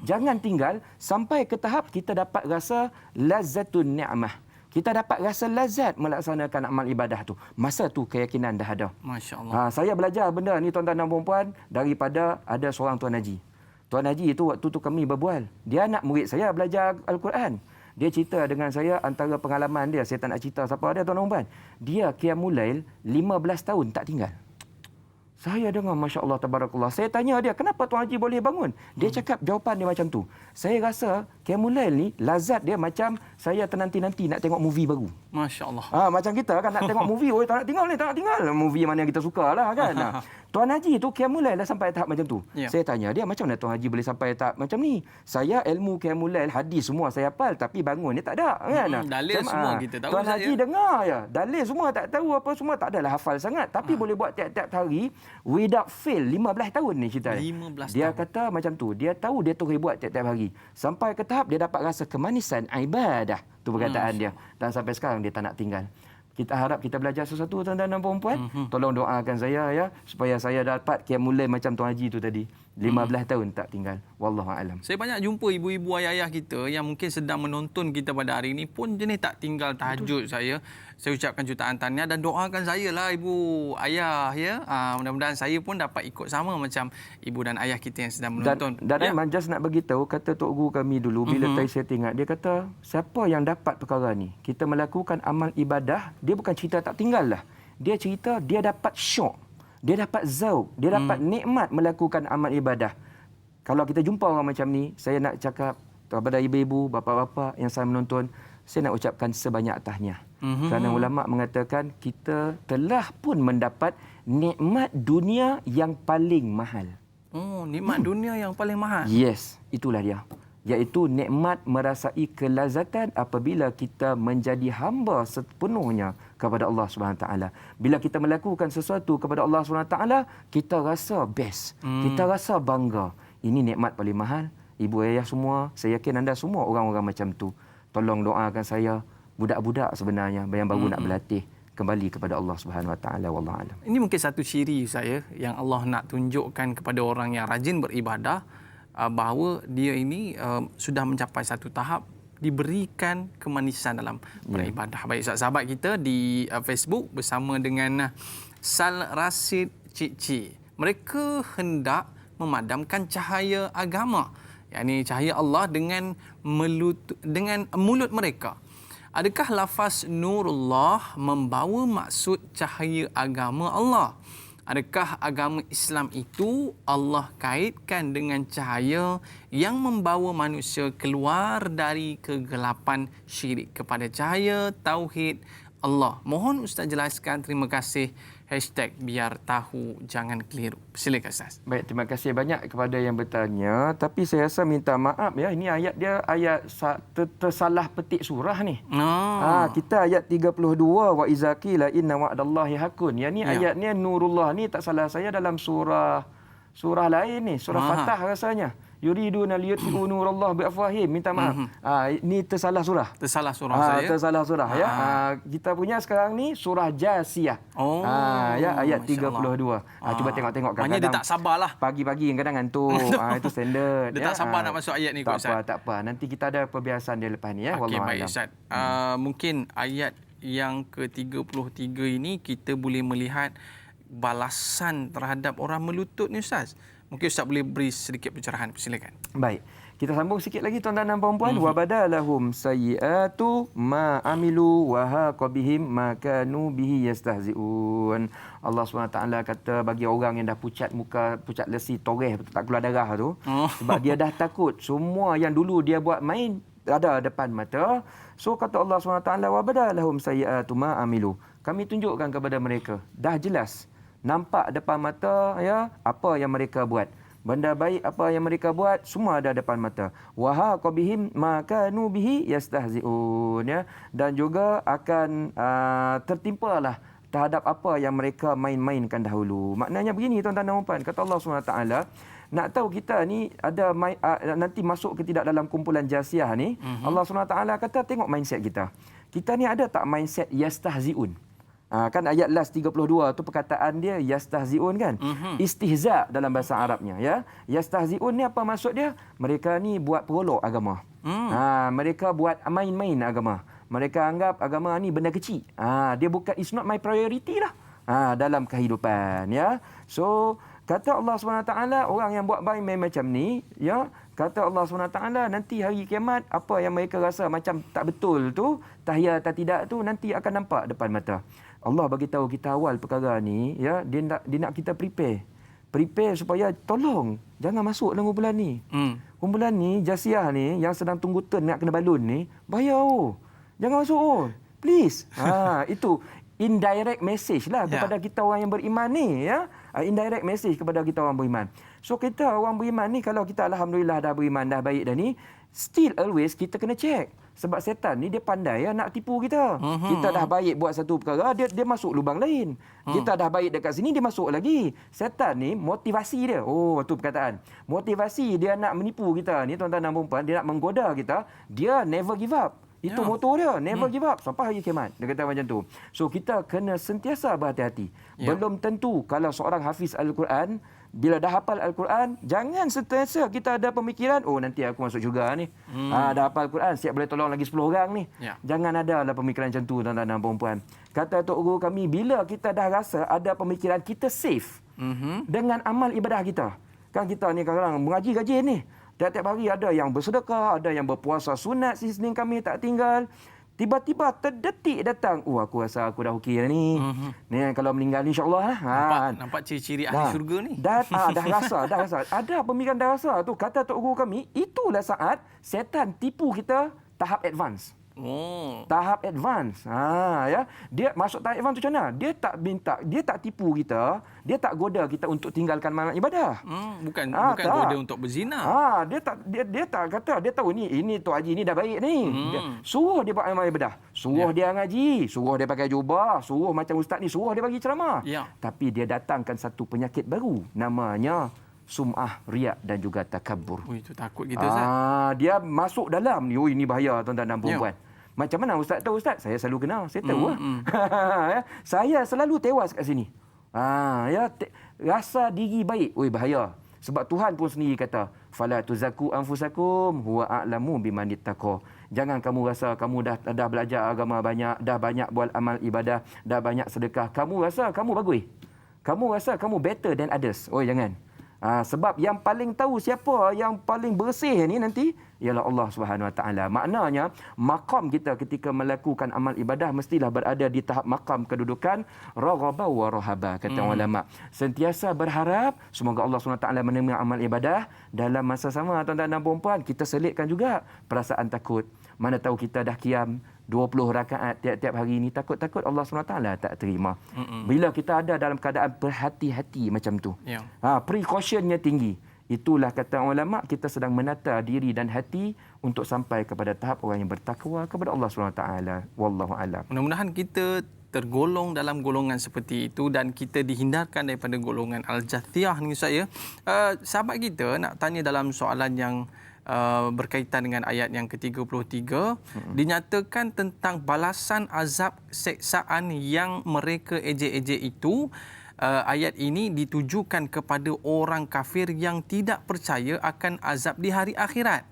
Jangan tinggal sampai ke tahap kita dapat rasa lazatun ni'mah. Kita dapat rasa lazat melaksanakan amal ibadah tu. Masa tu keyakinan dah ada. Masya-Allah. Saya belajar benda ni tuan-tuan dan puan daripada ada seorang tuan haji. Tuan haji itu waktu tu kami berbual. Dia anak murid saya belajar Al-Quran. Dia cerita dengan saya antara pengalaman dia. Saya tak nak cerita siapa dia tuan dan puan. Dia qiyamul lail 15 tahun tak tinggal. Saya dengar Masya Allah Tabarakallah. Saya tanya dia, kenapa Tuan Haji boleh bangun? Dia cakap jawapan dia macam tu. Saya rasa qiyamul lail ni lazat dia macam saya ternanti-nanti nak tengok movie baru. Masya Allah. Macam kita kan nak tengok movie, tak nak tinggal ni, tak nak tinggal. Movie mana yang kita suka lah kan. Tuan Haji tu qiyamul lail dah sampai tahap macam tu. Saya tanya dia, macam mana Tuan Haji boleh sampai tahap macam ni? Saya ilmu qiyamul lail, hadis semua saya hafal tapi bangun ni tak ada kan. Dalil semua kita tahu. Tuan Haji dengar ya. Dalil semua tak tahu apa semua, tak adalah hafal sangat tapi boleh buat tiap-tiap hari without fail 15 tahun ni cerita. 15 dia tahun. kata macam tu. Dia tahu dia tu buat tiap-tiap hari. Sampai ke tahap dia dapat rasa kemanisan ibadah. Tu perkataan dia. Dan sampai sekarang dia tak nak tinggal. Kita harap kita belajar sesuatu tuan-tuan dan puan-puan. Tolong doakan saya ya supaya saya dapat qiyamul lail macam Tuan Haji tu tadi. 15 tahun tak tinggal. Wallahu a'lam. Saya banyak jumpa ibu-ibu ayah kita yang mungkin sedang menonton kita pada hari ini pun jenis tak tinggal tahajud. Saya ucapkan jutaan tahniah dan doakan saya lah ibu ayah ya. Mudah-mudahan saya pun dapat ikut sama macam ibu dan ayah kita yang sedang menonton. Dan Aiman just nak beritahu, kata Tok Guru kami dulu bila tadi saya tengok, dia kata siapa yang dapat perkara ni, kita melakukan amal ibadah, dia bukan cerita tak tinggal lah. Dia cerita dia dapat syok. Dia dapat zauk, dia dapat nikmat melakukan amal ibadah. Kalau kita jumpa orang macam ni, saya nak cakap kepada ibu-ibu, bapa-bapa yang saya menonton, saya nak ucapkan sebanyak tahniah. Kerana ulama mengatakan kita telah pun mendapat nikmat dunia yang paling mahal. Nikmat dunia yang paling mahal. Yes, itulah dia. Iaitu nikmat merasai kelazatan apabila kita menjadi hamba sepenuhnya kepada Allah SWT. Bila kita melakukan sesuatu kepada Allah SWT, kita rasa best. Kita rasa bangga. Ini nikmat paling mahal. Ibu ayah semua, saya yakin anda semua orang-orang macam tu. Tolong doakan saya, budak-budak sebenarnya yang baru nak berlatih kembali kepada Allah SWT. Wallahu a'lam. Ini mungkin satu ciri saya yang Allah nak tunjukkan kepada orang yang rajin beribadah, bahawa dia ini sudah mencapai satu tahap diberikan kemanisan dalam beribadah. Baik sahabat kita di Facebook bersama dengan Sal Rasid Cik. Mereka hendak memadamkan cahaya agama, yakni cahaya Allah dengan mulut mereka. adakah lafaz Nurullah membawa maksud cahaya agama Allah? Adakah agama Islam itu Allah kaitkan dengan cahaya yang membawa manusia keluar dari kegelapan syirik kepada cahaya tauhid Allah? Mohon Ustaz jelaskan. Terima kasih. #biar tahu jangan keliru. Silakan Ustaz. Baik, terima kasih banyak kepada yang bertanya. Tapi saya rasa minta maaf ya. Ini ayat dia tersalah petik surah ni. Kita ayat 32 wa iza qila inna wa'dallahi hakun. Yang ni ayat ni Nurullah ni tak salah saya dalam surah lain ni, surah Fatah rasanya. Yuriduna liyutfi'u nurallah biafwahim. Minta maaf. Ini tersalah surah. Tersalah surah saya. Tersalah surah ya. Kita punya sekarang ni surah Jasiyah. Ayat 32. Cuba tengok-tengok kadang-kadang. Maknanya dia tak sabarlah. Pagi-pagi kadang ngantuk. Itu standard. Dia tak sabar nak masuk ayat ni kot Ustaz. Tak apa. Nanti kita ada perbiasaan dia lepas ni ya. Okey, baik Ustaz. Mungkin ayat yang ke-33 ini kita boleh melihat balasan terhadap orang melutut ni Ustaz. Mungkin Ustaz boleh beri sedikit pencerahan. Silakan. Baik. Kita sambung sikit lagi tuan-tuan dan puan-puan. Wa badalahum sayyi'atu ma amilu wa haqa bihim ma kanu bihi yastahzi'un. Allah SWT kata bagi orang yang dah pucat muka, pucat lesi, toreh, tak keluar darah tu. Sebab dia dah takut. Semua yang dulu dia buat main ada depan mata. So kata Allah SWT wa badalahum sayyi'atu ma amilu. Kami tunjukkan kepada mereka. Dah jelas. Nampak depan mata ya apa yang mereka buat. Benda baik apa yang mereka buat semua ada depan mata. Wa haqa bihim ma kanu bihi yastahzi'un ya, dan juga akan tertimpalah terhadap apa yang mereka main-mainkan dahulu. Maknanya begini tuan-tuan dan puan, kata Allah SWT, nak tahu kita ni ada nanti masuk ke tidak dalam kumpulan Jasiyah ni, Allah SWT kata tengok mindset kita. Kita ni ada tak mindset yastahzi'un? Kan ayat last 32 tu perkataan dia yastahzi'un kan. Istihza dalam bahasa Arabnya ya. Yastahzi'un ni apa maksud dia? Mereka ni buat perolok agama. Mereka buat main-main agama. Mereka anggap agama ni benda kecil. Dia bukan, it's not my priority lah dalam kehidupan ya. So kata Allah SWT, orang yang buat main macam ni ya, kata Allah SWT nanti hari kiamat apa yang mereka rasa macam tak betul tu, tahiyah atau tidak tu nanti akan nampak depan mata. Allah bagi tahu kita awal perkara ni ya, dia nak kita prepare supaya tolong jangan masuk dalam kumpulan ni. Kumpulan ni Jasiyah ni yang sedang tunggu turn nak kena balun ni, bahaya jangan masuk please. Itu indirect message lah kepada kita orang yang beriman ni ya. Indirect message kepada kita orang beriman. So kita orang beriman ni, kalau kita alhamdulillah dah beriman, dah baik dah ni, still always kita kena check. Sebab setan ni dia pandai ya nak tipu kita. Kita dah baik buat satu perkara, dia masuk lubang lain. Kita dah baik dekat sini, dia masuk lagi. Setan ni motivasi dia. Itu perkataan. Motivasi dia nak menipu kita ni tuan-tuan dan puan-puan, dia nak menggoda kita, dia never give up. Itu motor dia, never give up sampai hari kiamat. Dia kata macam tu. So kita kena sentiasa berhati-hati. Belum tentu kalau seorang hafiz Al-Quran, bila dah hafal Al-Quran, jangan sentiasa kita ada pemikiran, nanti aku masuk syurga ni. Dah hafal Al-Quran, siap boleh tolong lagi 10 orang ni. Jangan ada lah pemikiran macam tu tuan-tuan dan puan-puan. Kata Tok Guru kami, bila kita dah rasa ada pemikiran kita safe dengan amal ibadah kita. Kan kita ni kadang-kadang mengaji-gaji ni. Tiap-tiap hari ada yang bersedekah, ada yang berpuasa sunat Senin kami tak tinggal. Tiba-tiba terdetik datang, aku rasa aku dah okey dah ni. Ni kalau meninggal insya-Allah nampak ciri-ciri ahli syurga ni. Dah rasa. Ada pemikiran dah rasa tu, kata Tok Guru kami, itulah saat setan tipu kita tahap advance. Tahap advance. Ya. Dia masuk tahap advance tu macam mana? Dia tak tipu kita, dia tak goda kita untuk tinggalkan amal ibadah. Bukan goda untuk berzina. Dia tak kata, dia tahu ini Tok Haji ni dah baik ni. Dia suruh dia buat amal ibadah. Suruh dia ngaji, suruh dia pakai jubah, suruh macam ustaz ni, suruh dia bagi ceramah. Tapi dia datangkan satu penyakit baru, namanya sum'ah, riak dan juga takabbur. Itu takut kita Ustaz. Dia masuk dalam ni. Ini bahaya tuan-tuan dan puan-puan. Macam mana ustaz tahu ustaz? Saya selalu kenal, saya tahu saya selalu tewas kat sini. Rasa diri baik, bahaya. Sebab Tuhan pun sendiri kata, fala tuzakku anfusakum huwa a'lamu bimanittaqa. Jangan kamu rasa kamu dah belajar agama banyak, dah banyak buat amal ibadah, dah banyak sedekah, kamu rasa kamu bagus. Kamu rasa kamu better than others. Jangan. Sebab yang paling tahu siapa yang paling bersih ni nanti, ialah Allah Subhanahu Wa Taala. Maknanya maqam kita ketika melakukan amal ibadah mestilah berada di tahap maqam kedudukan raghaba wa rahaba, kata ulama. Sentiasa berharap semoga Allah Subhanahu Wa Taala menerima amal ibadah. Dalam masa sama, tuan-tuan dan puan-puan, kita selitkan juga perasaan takut. Mana tahu kita dah qiyam 20 rakaat tiap-tiap hari ini, takut-takut Allah SWT tak terima. Bila kita ada dalam keadaan berhati-hati macam tu, precautionnya tinggi. Itulah kata ulama, kita sedang menata diri dan hati untuk sampai kepada tahap orang yang bertakwa kepada Allah SWT. Wallahu a'lam. Mudah-mudahan kita tergolong dalam golongan seperti itu dan kita dihindarkan daripada golongan Al-Jathiyah ni saya. Sahabat kita nak tanya dalam soalan yang berkaitan dengan ayat yang ke-33, dinyatakan tentang balasan azab seksaan yang mereka ejek-ejek itu. Ayat ini ditujukan kepada orang kafir yang tidak percaya akan azab di hari akhirat.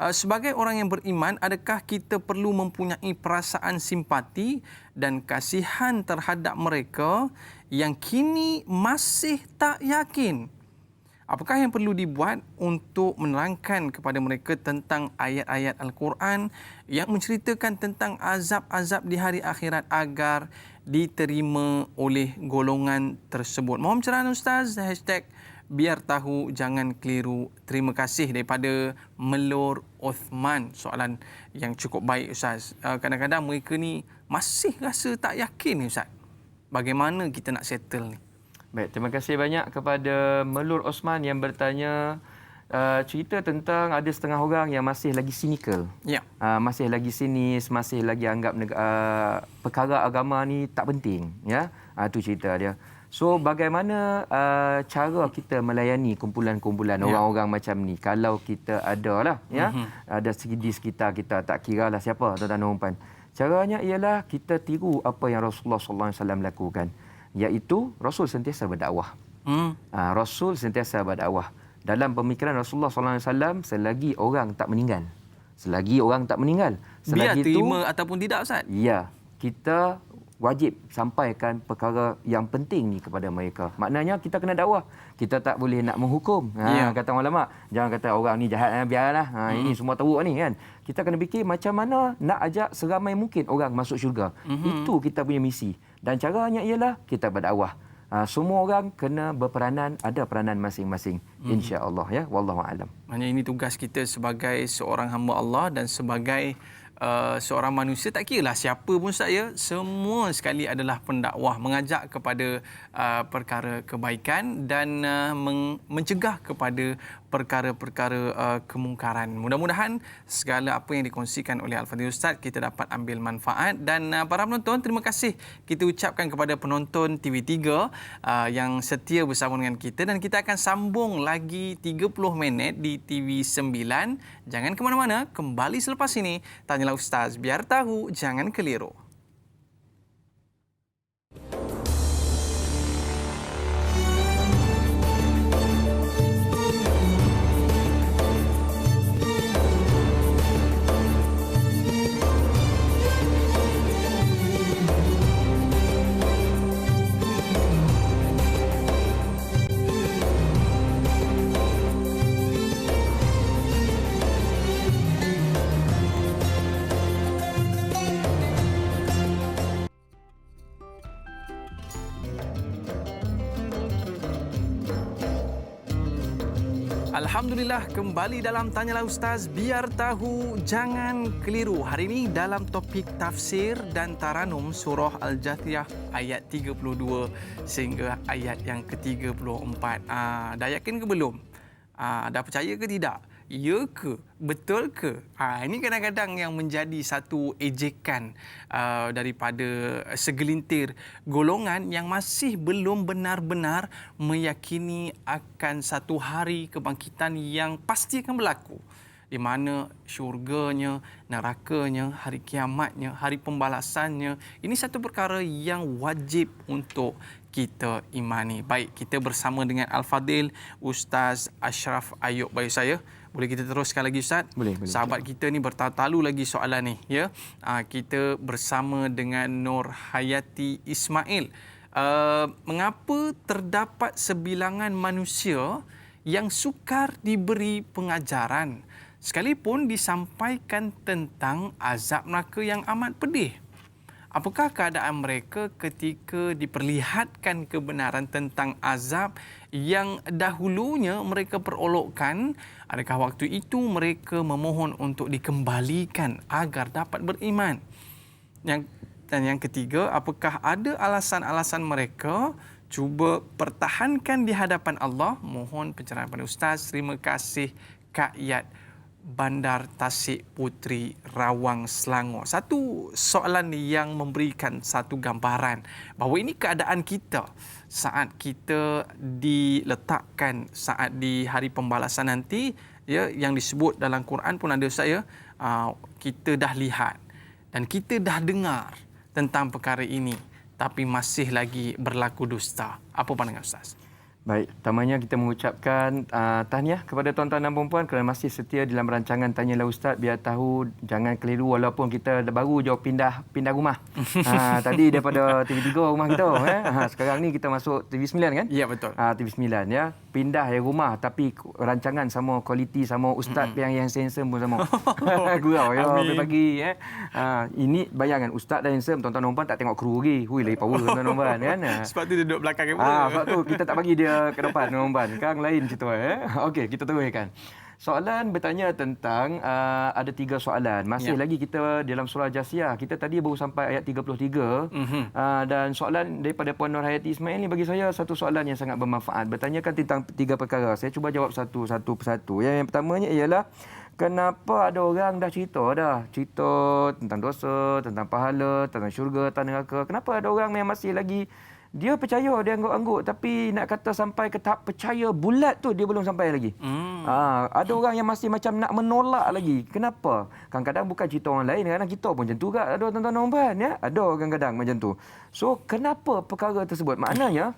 Sebagai orang yang beriman, adakah kita perlu mempunyai perasaan simpati dan kasihan terhadap mereka yang kini masih tak yakin? Apakah yang perlu dibuat untuk menerangkan kepada mereka tentang ayat-ayat Al-Quran yang menceritakan tentang azab-azab di hari akhirat agar diterima oleh golongan tersebut? Mohon pencerahan Ustaz. #biar tahu jangan keliru. Terima kasih daripada Melur Othman. Soalan yang cukup baik Ustaz. Kadang-kadang mereka ni masih rasa tak yakin Ustaz. Bagaimana kita nak settle ni? Baik, terima kasih banyak kepada Melur Osman yang bertanya cerita tentang ada setengah orang yang masih lagi cynical. Ya. Masih lagi sinis, masih lagi anggap perkara agama ni tak penting, ya. Itu cerita dia. So bagaimana cara kita melayani kumpulan-kumpulan orang-orang macam ni kalau kita ada lah, ya. Ada di sekitar kita, tak kiralah siapa, tuan-tuan dan puan. Caranya ialah kita tiru apa yang Rasulullah SAW lakukan. Iaitu Rasul sentiasa berdakwah. Rasul sentiasa berdakwah. Dalam pemikiran Rasulullah SAW, selagi orang tak meninggal. Selagi orang tak meninggal. Biar terima ataupun tidak Ustaz? Ya, kita wajib sampaikan perkara yang penting ni kepada mereka. Maknanya kita kena dakwah. Kita tak boleh nak menghukum. Kata ulama, jangan kata orang ni jahat, biarlah. Ini semua teruk ni kan. Kita kena fikir macam mana nak ajak seramai mungkin orang masuk syurga. Itu kita punya misi. Dan caranya ialah kita berdakwah. Semua orang kena berperanan, ada peranan masing-masing. Insya-Allah, ya. Wallahu a'lam. Maknanya ini tugas kita sebagai seorang hamba Allah dan sebagai seorang manusia, tak kiralah siapa pun saya, semua sekali adalah pendakwah, mengajak kepada perkara kebaikan dan mencegah kepada perkara-perkara kemungkaran. Mudah-mudahan segala apa yang dikongsikan oleh Al-Fadhil Ustaz kita dapat ambil manfaat. Dan para penonton, terima kasih kita ucapkan kepada penonton TV3 yang setia bersama dengan kita, dan kita akan sambung lagi 30 minit di TV9. Jangan ke mana-mana, kembali selepas ini. Tanyalah Ustaz, biar tahu jangan keliru. Alhamdulillah, kembali dalam Tanyalah Ustaz, biar tahu jangan keliru. Hari ini dalam topik tafsir dan taranum surah Al-Jathiyah ayat 32 sehingga ayat yang ke-34. Dah yakin ke belum? Dah percaya ke tidak? Ya ke? Betul ke? Ini kadang-kadang yang menjadi satu ejekan daripada segelintir golongan yang masih belum benar-benar meyakini akan satu hari kebangkitan yang pasti akan berlaku, di mana syurganya, nerakanya, hari kiamatnya, hari pembalasannya. Ini satu perkara yang wajib untuk kita imani. Baik, kita bersama dengan Al-Fadhil Ustaz Ashraf Ayub Bayu saya. Boleh kita teruskan lagi Ustaz? Boleh. Sahabat kita ni bertalu lagi soalan ni, ya. Kita bersama dengan Nur Hayati Ismail. Mengapa terdapat sebilangan manusia yang sukar diberi pengajaran sekalipun disampaikan tentang azab neraka yang amat pedih. Apakah keadaan mereka ketika diperlihatkan kebenaran tentang azab yang dahulunya mereka perolokkan? Adakah waktu itu mereka memohon untuk dikembalikan agar dapat beriman? Dan yang ketiga, apakah ada alasan-alasan mereka cuba pertahankan di hadapan Allah? Mohon pencerahan pada Ustaz. Terima kasih, Kak Yat, Bandar Tasik Puteri, Rawang, Selangor. Satu soalan yang memberikan satu gambaran bahawa ini keadaan kita saat kita diletakkan saat di hari pembalasan nanti, ya, yang disebut dalam Quran pun ada, saya kita dah lihat dan kita dah dengar tentang perkara ini, tapi masih lagi berlaku dusta. Apa pandangan Ustaz? Baik, pertamanya kita mengucapkan tahniah kepada tuan-tuan dan puan-puan kerana masih setia dalam rancangan Tanyalah Ustaz, biar tahu, jangan keliru walaupun kita baru jauh pindah rumah. Tadi daripada TV3 rumah kita, sekarang ni kita masuk TV9 kan? Ya, betul. TV9 ya. Pindah rumah tapi rancangan sama, kualiti sama, ustaz yang handsome pun sama. Gurau ya pagi ini bayangan ustaz dah handsome, tuan-tuan dan puan tak tengok kru lagi. Hui, lagi power tuan-tuan dan puan kan. Sebab tu duduk belakang kamera. Sebab tu kita tak bagi dia ke depan tuan-tuan dan puan. Sekarang lain cerita Okey, kita teruskan. Soalan bertanya tentang ada 3 soalan. Masih lagi kita dalam surah Jasiyah. Kita tadi baru sampai ayat 33. Dan soalan daripada Puan Nur Hayati Ismail ni bagi saya satu soalan yang sangat bermanfaat. Bertanyakan tentang 3 perkara. Saya cuba jawab satu persatu. Yang pertamanya ialah, kenapa ada orang dah cerita tentang dosa, tentang pahala, tentang syurga, tentang neraka. Kenapa ada orang yang masih lagi dia percaya, dia angguk-angguk, tapi nak kata sampai ke tahap percaya bulat tu dia belum sampai lagi. Ada orang yang masih macam nak menolak lagi. Kenapa? Kadang-kadang bukan cerita orang lain, kadang-kadang kita pun macam tu juga. Ada tuan-tuan dan puan ya, ada kadang-kadang macam tu. So, kenapa perkara tersebut? Maknanya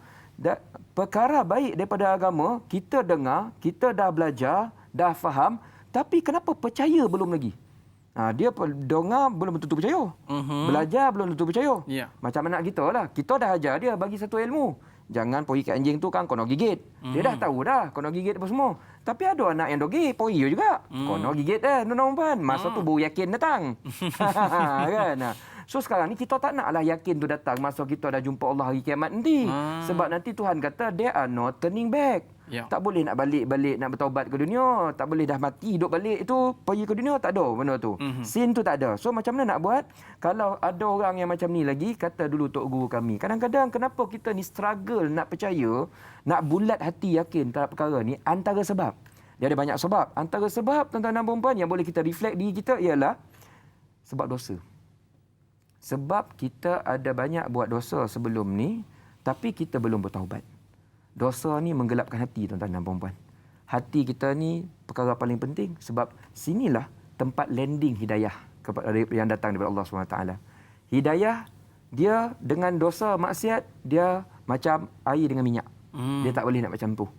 perkara baik daripada agama kita dengar, kita dah belajar, dah faham, tapi kenapa percaya belum lagi? Dia dengar belum tentu percaya. Belajar belum tentu percaya. Yeah. Macam anak kita lah. Kita dah ajar dia bagi satu ilmu. Jangan pergi kat anjing tu kan kono gigit. Dia dah tahu dah kono gigit apa semua. Tapi ada anak yang dogil, pergi juga. Kono gigit tuan-tuan. Masa tu baru yakin datang. Kan? So sekarang ni kita tak naklah yakin tu datang masa kita dah jumpa Allah hari kiamat nanti. Sebab nanti Tuhan kata there are no turning back. Ya. Tak boleh nak balik nak bertaubat ke dunia. Tak boleh dah mati hidup balik itu pergi ke dunia. Tak ada benda tu. Sin tu tak ada. So macam mana nak buat? Kalau ada orang yang macam ni lagi, kata dulu Tok Guru kami. Kadang-kadang kenapa kita ni struggle nak percaya, nak bulat hati yakin terhadap perkara ni, antara sebab. Dia ada banyak sebab. Antara sebab tuan-tuan dan puan yang boleh kita reflect diri kita ialah sebab dosa. Sebab kita ada banyak buat dosa sebelum ni, tapi kita belum bertaubat. Dosa ni menggelapkan hati tuan-tuan dan puan-puan. Hati kita ni perkara paling penting sebab sinilah tempat landing hidayah yang datang daripada Allah SWT. Hidayah dia dengan dosa maksiat dia macam air dengan minyak. Dia tak boleh nak macam tu.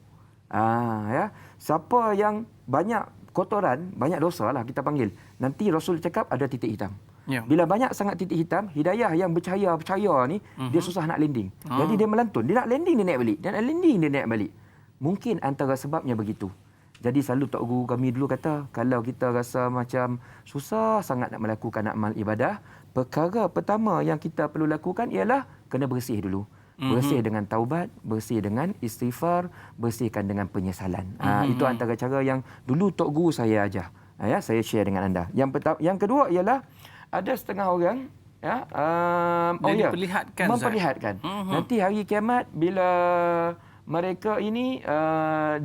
Ya. Siapa yang banyak kotoran, banyak dosa lah kita panggil. Nanti Rasul cakap ada titik hitam. Ya. Bila banyak sangat titik hitam, hidayah yang percaya ni, dia susah nak landing. Jadi dia melantun. Dia nak landing, dia naik balik. Dia nak landing, dia naik balik. Mungkin antara sebabnya begitu. Jadi selalu Tok Guru kami dulu kata, kalau kita rasa macam susah sangat nak melakukan amal ibadah, perkara pertama yang kita perlu lakukan ialah kena bersih dulu. Bersih dengan taubat, bersih dengan istighfar, bersihkan dengan penyesalan. Itu antara cara yang dulu Tok Guru saya ajar. Saya share dengan anda. Yang kedua ialah ada setengah orang memperlihatkan. Nanti hari kiamat bila mereka ini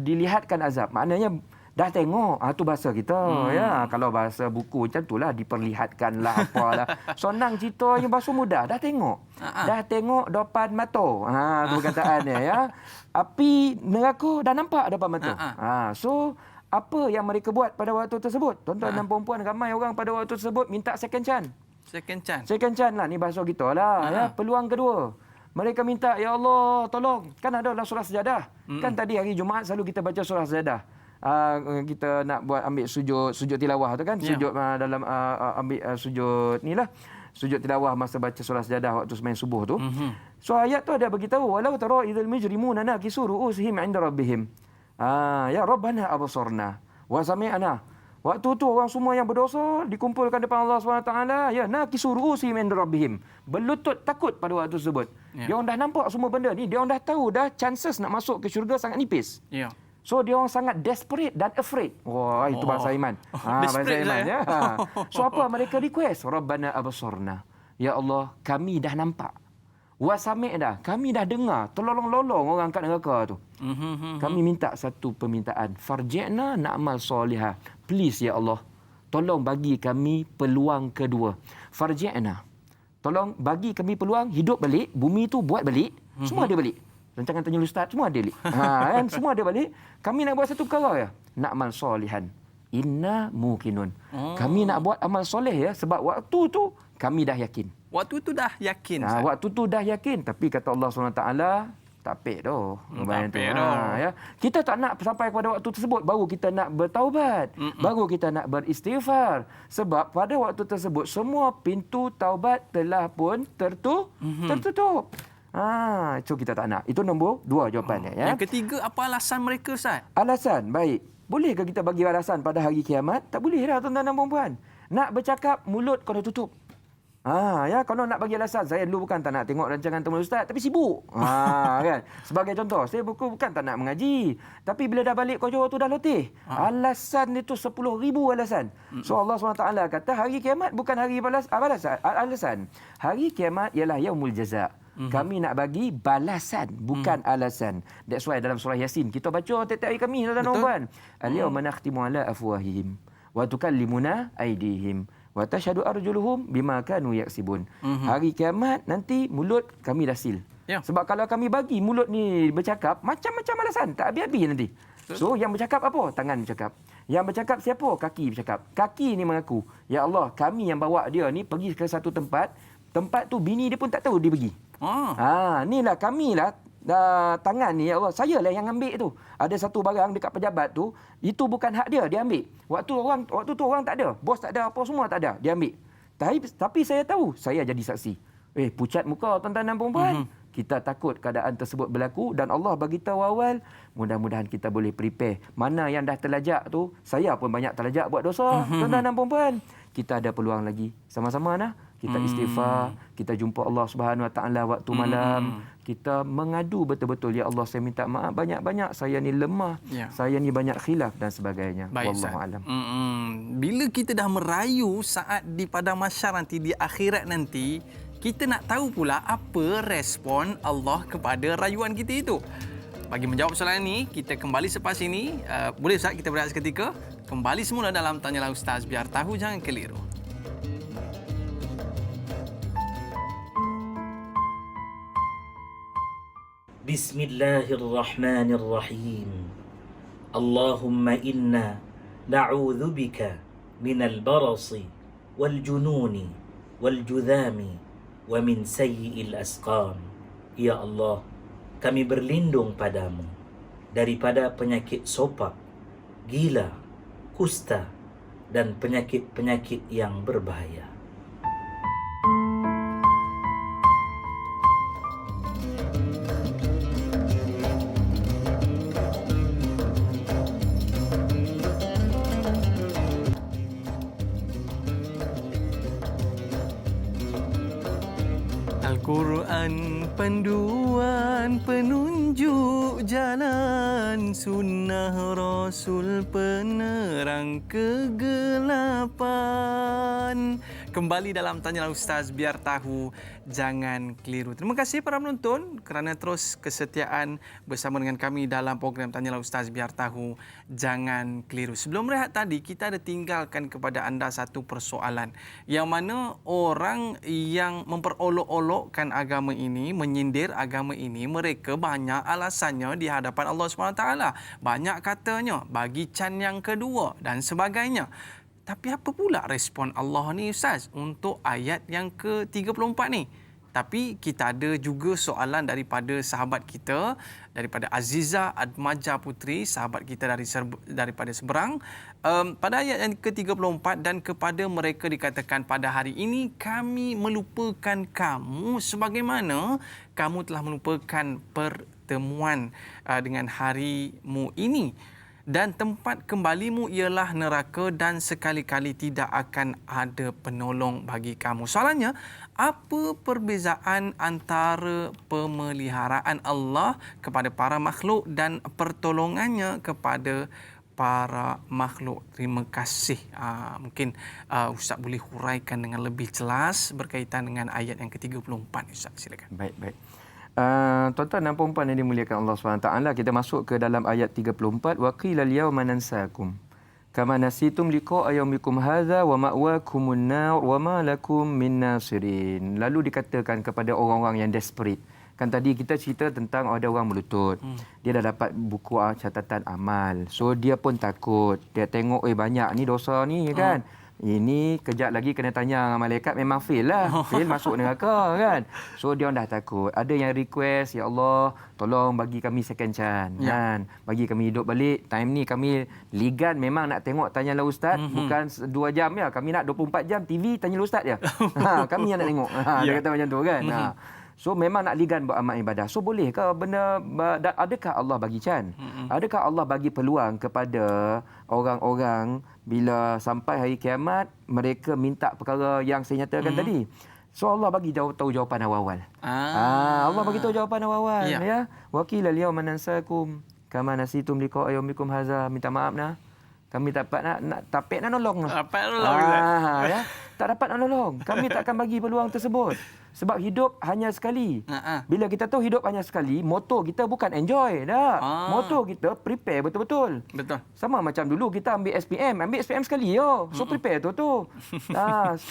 dilihatkan azab. Maknanya dah tengok, tu bahasa kita. Ya, kalau bahasa buku macam itulah, diperlihatkanlah apalah. Senang ceritanya bahasa mudah. Dah tengok. Dah tengok depan mata. Tu perkataannya ya. Api neraka dah nampak depan mata. So apa yang mereka buat pada waktu tersebut? Tuan-tuan dan puan-puan, ramai orang pada waktu tersebut minta second chance. Second chance lah, ni bahasa kita lah. Ya, peluang kedua. Mereka minta, ya Allah, tolong. Kan ada dalam surah Sajadah. Kan tadi hari Jumaat selalu kita baca surah Sajadah. Kita nak buat ambil sujud tilawah tu kan. Sujud dalam ambil sujud ni lah. Sujud tilawah masa baca surah Sajadah waktu semain subuh tu. So ayat tu ada beritahu, walau tara idzal mujrimuna nakisu ru'usihim 'inda rabbihim. Ya Rabbana absarna wa sami'na Waktu tu orang semua yang berdosa dikumpulkan depan Allah SWT, ya, nakisu ru'usihim inda rabbihim. Berlutut takut pada waktu tersebut. Ya. Dia orang dah nampak semua benda ni, dia orang dah tahu dah chances nak masuk ke syurga sangat nipis. Ya. So dia orang sangat desperate dan afraid. Wah, itu bahasa iman. Bahasa Desperate iman lah, ya. So apa mereka request? Rabbana absarna. Ya Allah, kami dah nampak. Wa sami' dah. Kami dah dengar terlolong-lolong orang kat neraka tu. Kami minta satu permintaan. Farji'na na'mal solihah. Please ya Allah, tolong bagi kami peluang kedua. Farji'na. Tolong bagi kami peluang hidup balik, bumi tu buat balik, semua ada balik. Rancangan tanya ustaz semua ada balik. Kan semua ada balik. Kami nak buat satu perkara ya. Na'mal solihan. Inna muqinun. Kami nak buat amal soleh ya, sebab waktu tu kami dah yakin. Waktu tu dah yakin. Waktu tu dah yakin, tapi kata Allah SWT, tak pek dah. Tak pek dah. Ya. Kita tak nak sampai pada waktu tersebut baru kita nak bertaubat, baru kita nak beristighfar. Sebab pada waktu tersebut semua pintu taubat telah pun tertutup. Itu kita tak nak. Itu nombor 2 jawapannya. Ya. Yang ketiga, apa alasan mereka, Ustaz? Alasan, baik. Bolehkah kita bagi alasan pada hari kiamat? Tak boleh dah, tuan-tuan dan puan-puan. Nak bercakap, mulut kau dah tutup. Ya, kalau nak bagi alasan, saya dulu bukan tak nak tengok rancangan Temu Ustaz, tapi sibuk. Kan? Sebagai contoh, saya bukan tak nak mengaji, tapi bila dah balik kau Johor tu dah letih. Alasan itu 10,000 alasan. So Allah SWT kata hari kiamat bukan hari alasan. Hari kiamat ialah yaumul jaza'. Kami nak bagi balasan, bukan alasan. That's why dalam surah Yasin kita baca tiap-tiap hari kami, tuan-tuan dan puan. Al-yawma nakhtimu ala afwahihim wa tukallimuna aydihim wa tashhadu arjuluhum bima kanu yaksibun. Hari kiamat nanti mulut kami dah seal. Ya. Sebab kalau kami bagi mulut ni bercakap, macam-macam alasan, tak habis-habis nanti. So yang bercakap apa? Tangan bercakap. Yang bercakap siapa? Kaki bercakap. Kaki ni mengaku, ya Allah, kami yang bawa dia ni pergi ke satu tempat. Tempat tu bini dia pun tak tahu dia pergi. Inilah kamilah tangan ni, ya Allah, saya lah yang ambil tu. Ada satu barang dekat pejabat tu, itu bukan hak dia, dia ambil. Waktu tu orang tak ada, bos tak ada, apa semua tak ada, dia ambil. Tapi saya tahu, saya jadi saksi. Pucat muka tuan-tuan dan puan-puan. Kita takut keadaan tersebut berlaku dan Allah bagi tahu awal, mudah-mudahan kita boleh prepare. Mana yang dah terlajak tu, saya pun banyak terlajak buat dosa, tuan-tuan dan puan-puan. Kita ada peluang lagi. Sama-sama nah. Kita istighfar, kita jumpa Allah Subhanahu Wa Taala waktu malam, kita mengadu betul-betul, ya Allah saya minta maaf banyak-banyak, saya ni lemah, saya ni banyak khilaf dan sebagainya. Wallahu alam. Bila kita dah merayu saat di padang mahsyar nanti, di akhirat nanti, kita nak tahu pula apa respon Allah kepada rayuan kita itu. Bagi menjawab soalan ini, kita kembali selepas ini. Boleh Ustaz kita berehat seketika? Kembali semula dalam Tanyalah Ustaz, biar tahu jangan keliru. Bismillahirrahmanirrahim. Allahumma inna na'udzu bika minal barasi wal jununi wal judhami wa min sayyi'il asqam. Ya Allah, kami berlindung padamu daripada penyakit sopak, gila, kusta dan penyakit-penyakit yang berbahaya. Al-Quran panduan penunjuk jalan, sunnah Rasul penerang kegelapan. Kembali dalam Tanyalah Ustaz, biar tahu jangan keliru. Terima kasih para penonton kerana terus kesetiaan bersama dengan kami dalam program Tanyalah Ustaz, biar tahu jangan keliru. Sebelum rehat tadi, kita ada tinggalkan kepada anda satu persoalan yang mana orang yang memperolok-olokkan agama ini, menyindir agama ini, mereka banyak alasannya di hadapan Allah SWT. Banyak katanya bagi can yang kedua dan sebagainya. Tapi apa pula respon Allah ni Ustaz untuk ayat yang ke-34 ni? Tapi kita ada juga soalan daripada sahabat kita, daripada Aziza Admaja Putri, sahabat kita daripada Seberang. Pada ayat yang ke-34, dan kepada mereka dikatakan pada hari ini kami melupakan kamu sebagaimana kamu telah melupakan pertemuan dengan harimu ini. dan tempat kembalimu ialah neraka dan sekali-kali tidak akan ada penolong bagi kamu. Soalannya, apa perbezaan antara pemeliharaan Allah kepada para makhluk dan pertolongannya kepada para makhluk? Terima kasih. Mungkin Ustaz boleh huraikan dengan lebih jelas berkaitan dengan ayat yang ke-34. Ustaz, silakan. Baik. Tuan-tuan dan puan-puan yang dimuliakan Allah SWT, kita masuk ke dalam ayat 34. Wa qilal yawma nansakum kama nasitum liqa'a yaumikum hadza wa ma'wakumun nar wa ma lakum min nasirin. Lalu dikatakan kepada orang-orang yang desperate. Kan tadi kita cerita tentang ada orang melutut. Dia dah dapat buku catatan amal. So dia pun takut. Dia tengok banyak ni dosa ni kan. Ini kejap lagi kena tanya dengan malaikat, memang fail lah. Fail masuk neraka kan. So dia orang dah takut. Ada yang request, ya Allah tolong bagi kami second chance kan. Bagi kami hidup balik. Time ni kami ligan memang nak tengok, tanyalah ustaz. Bukan 2 jam ya. Kami nak 24 jam TV tanyalah ustaz je. Kami yang nak tengok. Dia kata macam tu kan. So memang nak ligan buat amal ibadah. So boleh ke adakah Allah bagi chance? Adakah Allah bagi peluang kepada orang-orang bila sampai hari kiamat mereka minta perkara yang saya nyatakan tadi? So Allah bagi tahu jawapan awal-awal. Allah bagi tahu jawapan awal ya. Wa qila al-yawma nansakum kama nasitum liqa'a yaumikum hadza. Minta maaf nah. Kami tak dapat nak nolong. Ya. Tak dapat nak nolong. Kami tak akan bagi peluang tersebut. Sebab hidup hanya sekali. Bila kita tahu hidup hanya sekali, moto kita bukan enjoy dah. Moto kita prepare betul-betul. Betul. Sama macam dulu kita ambil SPM sekali yo. So prepare tu.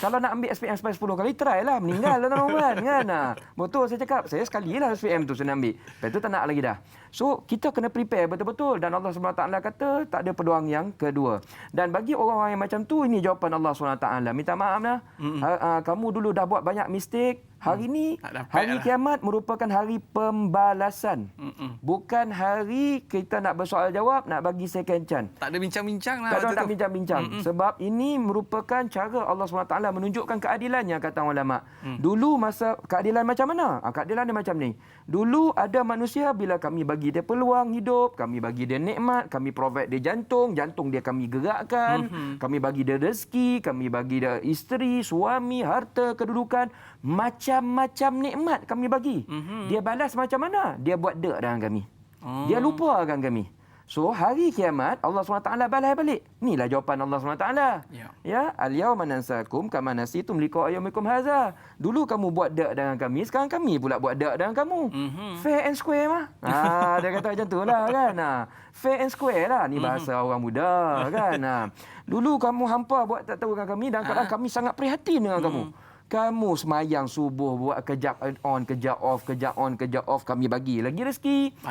Kalau nak ambil SPM sampai 10 kali try lah, meninggal lah tuan-tuan kan. Betul saya cakap, saya sekali lah SPM tu saya nak ambil. Lepas tu tak nak lagi dah. So kita kena prepare betul-betul dan Allah SWT kata tak ada peluang yang kedua. Dan bagi orang-orang yang macam tu, ini jawapan Allah SWT. Minta maaf lah. Kamu dulu dah buat banyak mistake. Hari ni, hari kiamat merupakan hari pembalasan. Bukan hari kita nak bersoal jawab, nak bagi second chance. Tak ada bincang-bincang lah. Tak ada nak bincang-bincang. Sebab ini merupakan cara Allah SWT menunjukkan keadilannya, kata ulama. Dulu masa keadilan macam mana? Keadilan dia macam ni. Dulu ada manusia bila kami bagi dia peluang hidup, kami bagi dia nikmat, kami provide dia jantung dia kami gerakkan, kami bagi dia rezeki, kami bagi dia isteri, suami, harta, kedudukan, macam-macam nikmat kami bagi. Dia balas macam mana? Dia buat dek dengan kami. Dia lupakan kami. So hari kiamat Allah SWT balas balik. Inilah jawapan Allah SWT. Ya, al-yawma nansakum kama nasitum liqa'a yaumikum hadza. Dulu kamu buat dek dengan kami, sekarang kami pula buat dek dengan kamu. Fair and square mah. Dia kata macam tulah kan. Fair and square lah, ni bahasa orang muda kan. Dulu kamu hampa buat tak tahu dengan kami dan kadang kami sangat prihatin dengan kamu. Kamu semayang subuh buat kejap on, kejap off, kejap on, kejap off. Kami bagi lagi rezeki.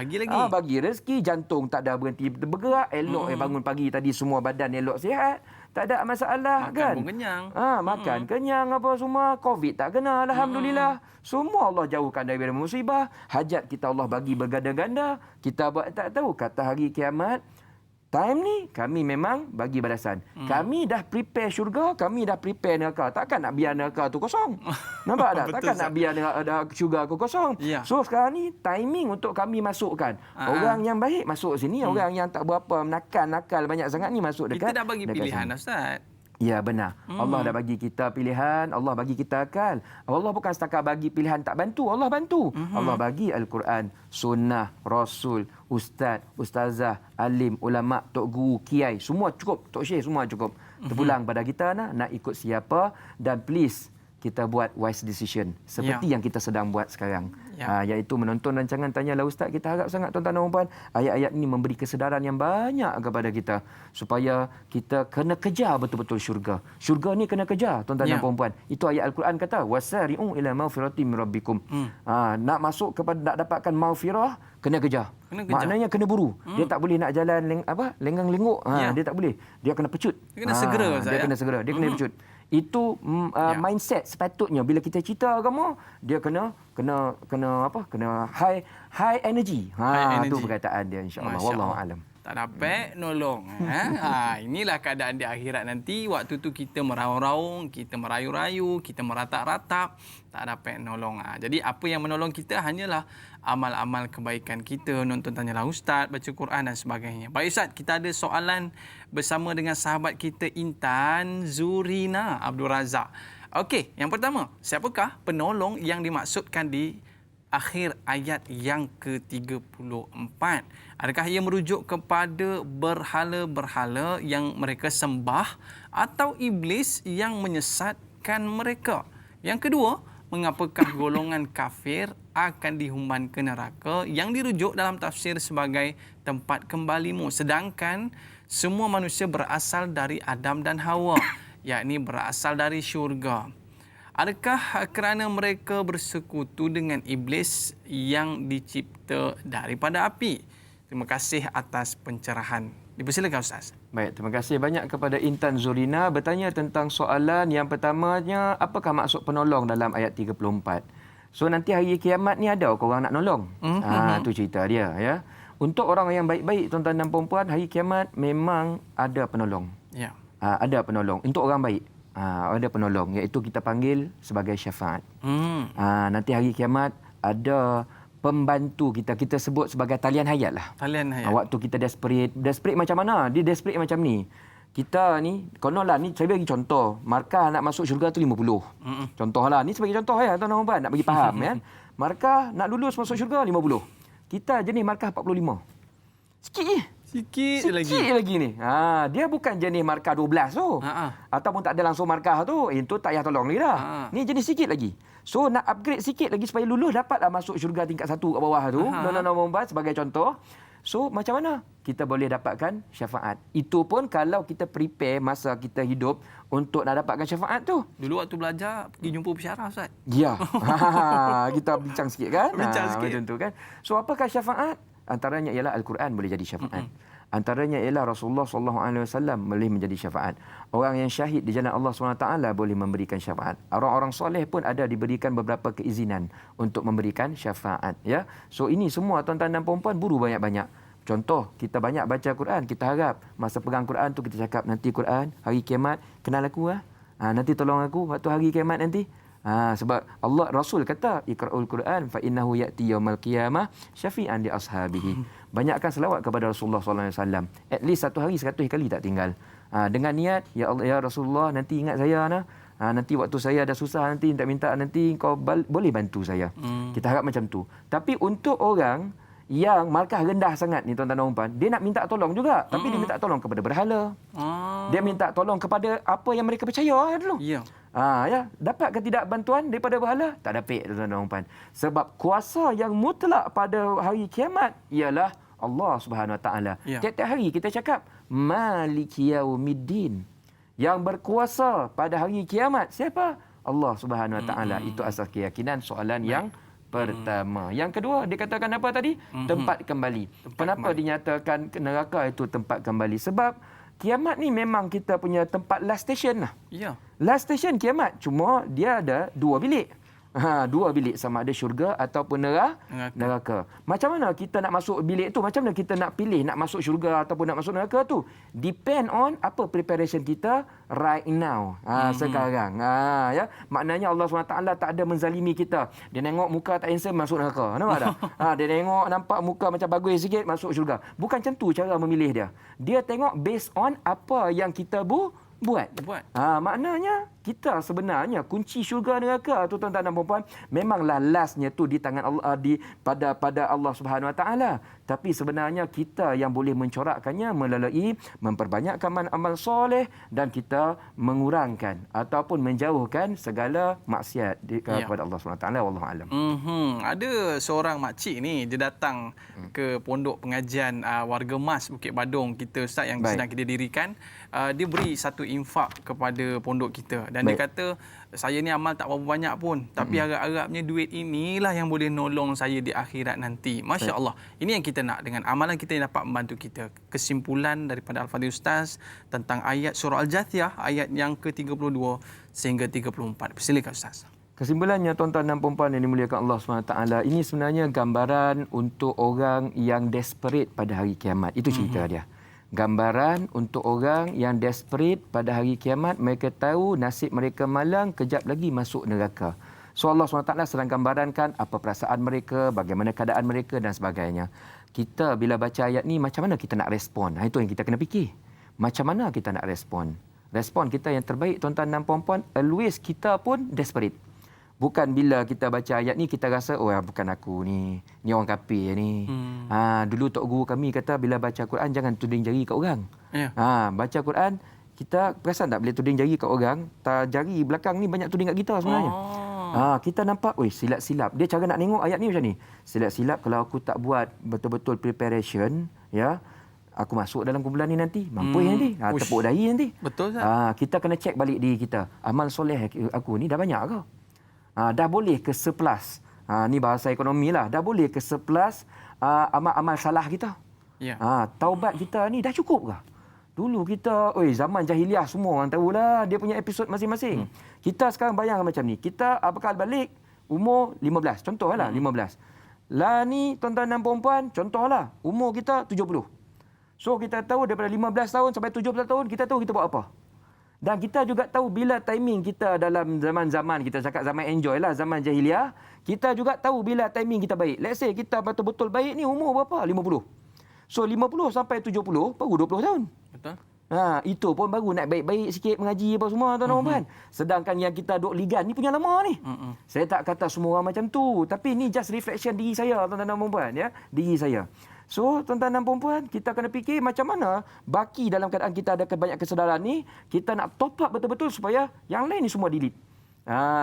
Bagi rezeki. Jantung tak ada berhenti bergerak. Elok bangun pagi tadi semua badan elok sihat. Tak ada masalah. Makan kan? pun kenyang. Makan kenyang apa semua. Covid tak kena. Alhamdulillah. Semua Allah jauhkan daripada musibah. Hajat kita Allah bagi berganda-ganda. Kita buat tak tahu. Kata hari kiamat, time ni kami memang bagi balasan. Kami dah prepare syurga, kami dah prepare neraka. Takkan nak biar neraka tu kosong. Nampak tak? Takkan nak biar syurga tu kosong. So sekarang ni timing untuk kami masukkan. Orang yang baik masuk sini, orang yang tak berapa nakal banyak sangat ni masuk dekat. Kita dah bagi pilihan Ustaz. Ya benar. Allah dah bagi kita pilihan, Allah bagi kita akal. Allah bukan setakat bagi pilihan tak bantu, Allah bantu. Allah bagi Al-Quran, sunnah, rasul, ustaz, ustazah, alim, ulama, tok guru, kiai, semua cukup. Tok syekh semua cukup. Terpulang pada kita nak ikut siapa dan please kita buat wise decision seperti yang kita sedang buat sekarang. Iaitu menonton rancangan Tanyalah Ustaz. Kita harap sangat tuan-tuan dan puan, ayat-ayat ini memberi kesedaran yang banyak kepada kita supaya kita kena kejar betul-betul syurga. Syurga ni kena kejar tuan-tuan dan puan-puan. Itu ayat Al-Quran kata wasari'u ila maghfiratin min rabbikum. Nak masuk kepada nak dapatkan maghfirah kena kejar. Maknanya kena buru. Dia tak boleh nak jalan lenggang-lengok. Dia tak boleh. Dia kena pecut. Dia kena segera. Dia kena segera. Dia kena pecut. Itu mindset sepatutnya bila kita cerita agama, dia kena high energy. Itu perkataan dia insya-Allah. Wallahu alam. tak dapat nolong. Inilah keadaan di akhirat nanti. Waktu tu kita meraung-raung, kita merayu-rayu, kita meratap-ratap, tak dapat nolong. Jadi apa yang menolong kita hanyalah amal-amal kebaikan kita, nonton Tanyalah Ustaz, baca Quran dan sebagainya. Baik Ustaz, kita ada soalan bersama dengan sahabat kita Intan Zurina Abdul Razak. Okey, yang pertama, siapakah penolong yang dimaksudkan di akhir ayat yang ke-34? Adakah ia merujuk kepada berhala-berhala yang mereka sembah atau iblis yang menyesatkan mereka? Yang kedua, mengapakah golongan kafir akan dihumban ke neraka yang dirujuk dalam tafsir sebagai tempat kembalimu, sedangkan semua manusia berasal dari Adam dan Hawa, yakni berasal dari syurga. Adakah kerana mereka bersekutu dengan iblis yang dicipta daripada api? Terima kasih atas pencerahan. Dipersilakan Ustaz. Baik, terima kasih banyak kepada Intan Zurina bertanya tentang soalan yang pertamanya, apakah maksud penolong dalam ayat 34? So nanti hari kiamat ni ada orang nak nolong. Tu cerita dia ya. Untuk orang yang baik-baik tuan-tuan dan puan-puan, hari kiamat memang ada penolong. Ya. Ada penolong untuk orang baik. Ada penolong iaitu kita panggil sebagai syafaat. Nanti hari kiamat ada pembantu kita sebut sebagai talian hayat lah. Talian hayat. Waktu kita desperate macam mana? Dia desperate macam ni. Kita ni, kononlah ni, saya bagi contoh. Markah nak masuk syurga tu 50. Contohlah, ni sebagai contoh ya, tuan-tuan, nak bagi faham ya. Markah nak lulus masuk syurga 50. Kita jenis markah 45. Sikit je. Sikit lagi ni. Dia bukan jenis markah 12 tu. Ataupun tak ada langsung markah tu. Itu tak payah tolong lagi dah. Ni jenis sikit lagi. So nak upgrade sikit lagi supaya lulus dapatlah masuk syurga tingkat 1 kat bawah tu. Nombor sebagai contoh. So macam mana kita boleh dapatkan syafaat? Itu pun kalau kita prepare masa kita hidup untuk nak dapatkan syafaat tu. Dulu waktu belajar pergi jumpa pensyarah Ustaz. Ya. Kita bincang sikit kan? Bincang sikit. Macam tu kan. So apakah syafaat? Antaranya ialah Al-Quran boleh jadi syafaat. Antaranya ialah Rasulullah SAW boleh menjadi syafaat. Orang yang syahid di jalan Allah SWT boleh memberikan syafaat. Orang-orang soleh pun ada diberikan beberapa keizinan untuk memberikan syafaat. Ya, so ini semua tuan-tuan dan puan-puan buru banyak-banyak. Contoh, kita banyak baca Quran, kita harap masa pegang Quran tu kita cakap nanti Quran, hari kiamat, kenal aku nanti tolong aku waktu hari kiamat nanti. Sebab Allah Rasul kata iqra'ul Quran fa innahu ya'ti yaumal qiyamah syafi'an li ashabihi. Banyakkan selawat kepada Rasulullah sallallahu alaihi wasallam. At least satu hari 100 kali tak tinggal. Dengan niat ya Allah ya Rasulullah nanti ingat saya nanti waktu saya ada susah nanti minta nanti kau boleh bantu saya. Kita harap macam tu. Tapi untuk orang yang markah rendah sangat ni tuan-tuan dan puan, dia nak minta tolong juga, tapi dia minta tolong kepada berhala. Dia minta tolong kepada apa yang mereka percaya dulu. Ya. Ya, dapat ke tidak bantuan daripada berhala? Tak dapat tuan-tuan dan puan. Sebab kuasa yang mutlak pada hari kiamat ialah Allah Subhanahu Wa Taala. Ya. Tiap-tiap hari kita cakap Maliki Yaumiddin. Yang berkuasa pada hari kiamat siapa? Allah Subhanahu Wa Taala. Itu asas keyakinan soalan yang pertama. Yang kedua, dia katakan apa tadi? Tempat kembali. Kenapa dinyatakan neraka itu tempat kembali? Sebab kiamat ni memang kita punya tempat last station lah. Ya. Last station kiamat. Cuma dia ada 2 bilik. 2 bilik, sama ada syurga ataupun neraka. Macam mana kita nak masuk bilik tu? Macam mana kita nak pilih nak masuk syurga ataupun nak masuk neraka tu? Depend on apa preparation kita right now. Sekarang. Ya. Maknanya Allah SWT tak ada menzalimi kita. Dia tengok muka tak handsome masuk neraka. Nampak tak? Dia tengok nampak muka macam bagus sikit masuk syurga. Bukan macam tu cara memilih dia. Dia tengok based on apa yang kita buat. Maknanya kita sebenarnya kunci syurga neraka tu tuan-tuan dan puan-puan memanglah lastnya tu di tangan Allah pada Allah Subhanahu Wa Taala. Tapi sebenarnya kita yang boleh mencorakkannya melalui memperbanyakkan amal soleh dan kita mengurangkan ataupun menjauhkan segala maksiat kepada Allah Subhanahu Wa Taala. Wallahu alam. Ada seorang makcik ni dia datang ke pondok pengajian Warga Mas Bukit Badung kita Ustaz yang sedang kita dirikan. Dia beri satu infak kepada pondok kita dan dia kata saya ni amal tak berapa banyak pun tapi harap-harapnya duit inilah yang boleh nolong saya di akhirat nanti. Masya Allah. Ini yang kita nak dengan amalan kita yang dapat membantu kita. Kesimpulan daripada Al-Fadhil Ustaz tentang ayat surah Al-Jathiyah ayat yang ke-32 sehingga 34. Silakan Ustaz. Kesimpulannya, tuan-tuan dan puan-puan yang dimuliakan Allah SWT, ini sebenarnya gambaran untuk orang yang desperate pada hari kiamat. Itu cerita dia. Gambaran untuk orang yang desperate pada hari kiamat. Mereka tahu nasib mereka malang, kejap lagi masuk neraka. So Allah SWT sedang gambarankan apa perasaan mereka, bagaimana keadaan mereka dan sebagainya. Kita bila baca ayat ni, macam mana kita nak respon? Itu yang kita kena fikir. Macam mana kita nak respon? Respon kita yang terbaik, tuan-tuan dan puan-puan, always kita pun desperate. Bukan bila kita baca ayat ni kita rasa bukan aku ni orang kafir ni. Dulu tok guru kami kata bila baca Quran jangan tuding jari kat orang. Baca Quran kita perasan tak bila tuding jari kat orang, jari belakang ni banyak tuding kat kita sebenarnya. Kita nampak silap-silap. Dia cara nak tengok ayat ni macam ni. Silap-silap kalau aku tak buat betul-betul preparation, ya, aku masuk dalam kumpulan ni nanti. Mampu nanti. Tepuk dahi nanti. Betul tak? Kita kena cek balik diri kita. Amal soleh aku ni dah banyak ke? Dah boleh ke sepelas. Ni bahasa ekonomi lah. Dah boleh ke sepelas amal-amal salah kita. Ya. Taubat kita ni dah cukup ke? Dulu kita, zaman jahiliah semua orang tahulah dia punya episod masing-masing. Kita sekarang bayangkan macam ni. Kita bakal balik umur 15. Contohlah 15. Lah ni tuan-tuan dan puan-puan, contohlah umur kita 70. So kita tahu daripada 15 tahun sampai 70 tahun kita tahu kita buat apa. Dan kita juga tahu bila timing kita dalam zaman-zaman, kita cakap zaman enjoy lah, zaman jahiliah. Kita juga tahu bila timing kita baik. Let's say kita betul-betul baik ni umur berapa? 50. So 50 sampai 70 baru 20 tahun. Betul. Itu pun baru nak baik-baik sikit mengaji apa semua tuan-tuan. Sedangkan yang kita duk ligan ni punya lama ni. Saya tak kata semua orang macam tu. Tapi ni just reflection diri saya tuan-tuan dan puan-puan. Ya? Diri saya. So, tuan-tuan dan puan-puan, kita kena fikir macam mana baki dalam keadaan kita ada banyak kesedaran ni, kita nak top up betul-betul supaya yang lain ni semua delete.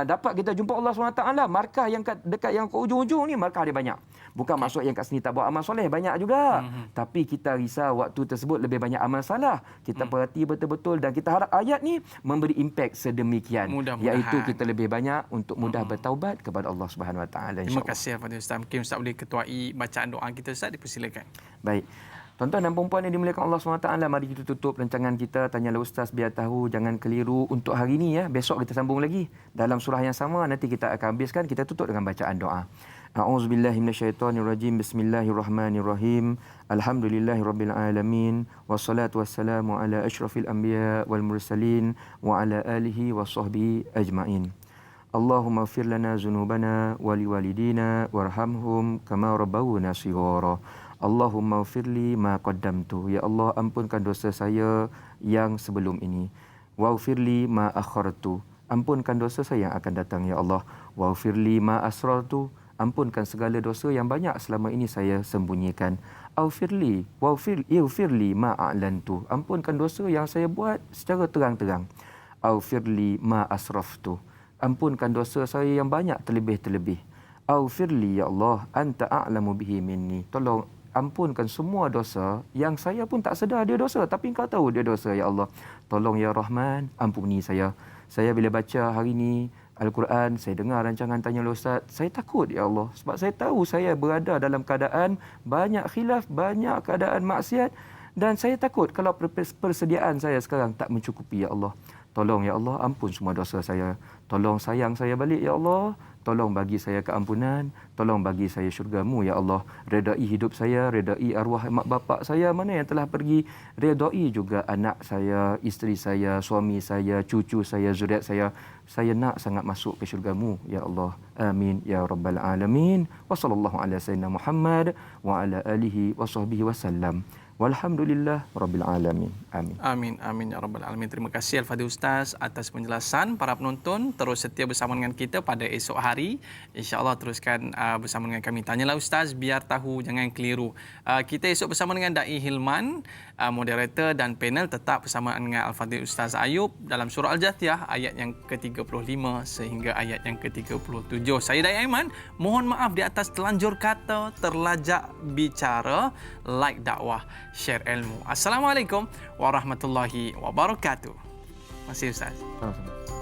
Dapat kita jumpa Allah SWT, markah yang dekat yang ke ujung-ujung ni, markah dia banyak. Bukan maksud yang kat sini tak buat amal soleh, banyak juga. Tapi kita risau waktu tersebut lebih banyak amal salah. Kita perhati betul-betul dan kita harap ayat ni memberi impak sedemikian. Mudah-mudahan. Iaitu kita lebih banyak untuk mudah bertaubat kepada Allah SWT. Terima kasih kepada Ustaz. Mungkin Ustaz boleh ketuai bacaan doa kita, Ustaz. Dipersilakan. Baik. Tuan-tuan dan puan-puan yang dimuliakan Allah SWT, mari kita tutup rancangan kita. Tanyalah Ustaz biar tahu, jangan keliru untuk hari ini. Ya. Besok kita sambung lagi. Dalam surah yang sama, nanti kita akan habiskan. Kita tutup dengan bacaan doa. A'udzubillahi minasyaitonirrajim. Bismillahirrahmanirrahim. Alhamdulillahirrabbilalamin. Wassalatu wassalamu ala asyrafil anbiya wal mursalin. Wa ala alihi wa sahbihi ajma'in. Allahumma fir lana zunubana wali walidina warhamhum kama rabbawna shighara. Allahumma ufirli ma qaddamtu. Ya Allah, ampunkan dosa saya yang sebelum ini. Wa ufirli ma akhartu. Ampunkan dosa saya yang akan datang, ya Allah. Wa ufirli ma asrartu. Ampunkan segala dosa yang banyak selama ini saya sembunyikan. Aufirli wa ufirli ma a'lantu. Ampunkan dosa yang saya buat secara terang-terang. Aufirli ma asraftu. Ampunkan dosa saya yang banyak terlebih-terlebih. Aufirli ya Allah, anta a'lamu bihi minni. Tolong ampunkan semua dosa yang saya pun tak sedar dia dosa, tapi Engkau tahu dia dosa, ya Allah. Tolong ya Rahman, ampuni saya. Saya bila baca hari ini Al-Quran, saya dengar rancangan Tanyalah Ustaz, saya takut, ya Allah. Sebab saya tahu saya berada dalam keadaan banyak khilaf, banyak keadaan maksiat. Dan saya takut kalau persediaan saya sekarang tak mencukupi, ya Allah. Tolong, ya Allah, ampun semua dosa saya. Tolong sayang saya balik, ya Allah. Tolong bagi saya keampunan. Tolong bagi saya syurga-Mu, ya Allah. Redai hidup saya, redai arwah mak bapak saya mana yang telah pergi. Redai juga anak saya, isteri saya, suami saya, cucu saya, zuriat saya. Saya nak sangat masuk ke syurga-Mu, ya Allah. Amin ya rabbal alamin. Wa sallallahu ala sayyidina Muhammad wa ala alihi wa sahbihi wasallam. Walhamdulillah rabbil alamin. Amin. Amin, amin ya rabbal alamin. Terima kasih Al-Fadhil Ustaz atas penjelasan. Para penonton terus setia bersama dengan kita pada esok hari. InsyaAllah teruskan bersama dengan kami. Tanyalah Ustaz biar tahu, jangan keliru. Kita esok bersama dengan Da'i Hilman, moderator dan panel tetap bersama dengan Al-Fadhil Ustaz Ayub dalam surah Al-Jathiyah ayat yang ke-35 sehingga ayat yang ke-37. Saya Da'i Aiman, mohon maaf di atas terlanjur kata, terlajak bicara, like dakwah, share ilmu. Assalamualaikum warahmatullahi wabarakatuh. Terima kasih Ustaz. Sama-sama.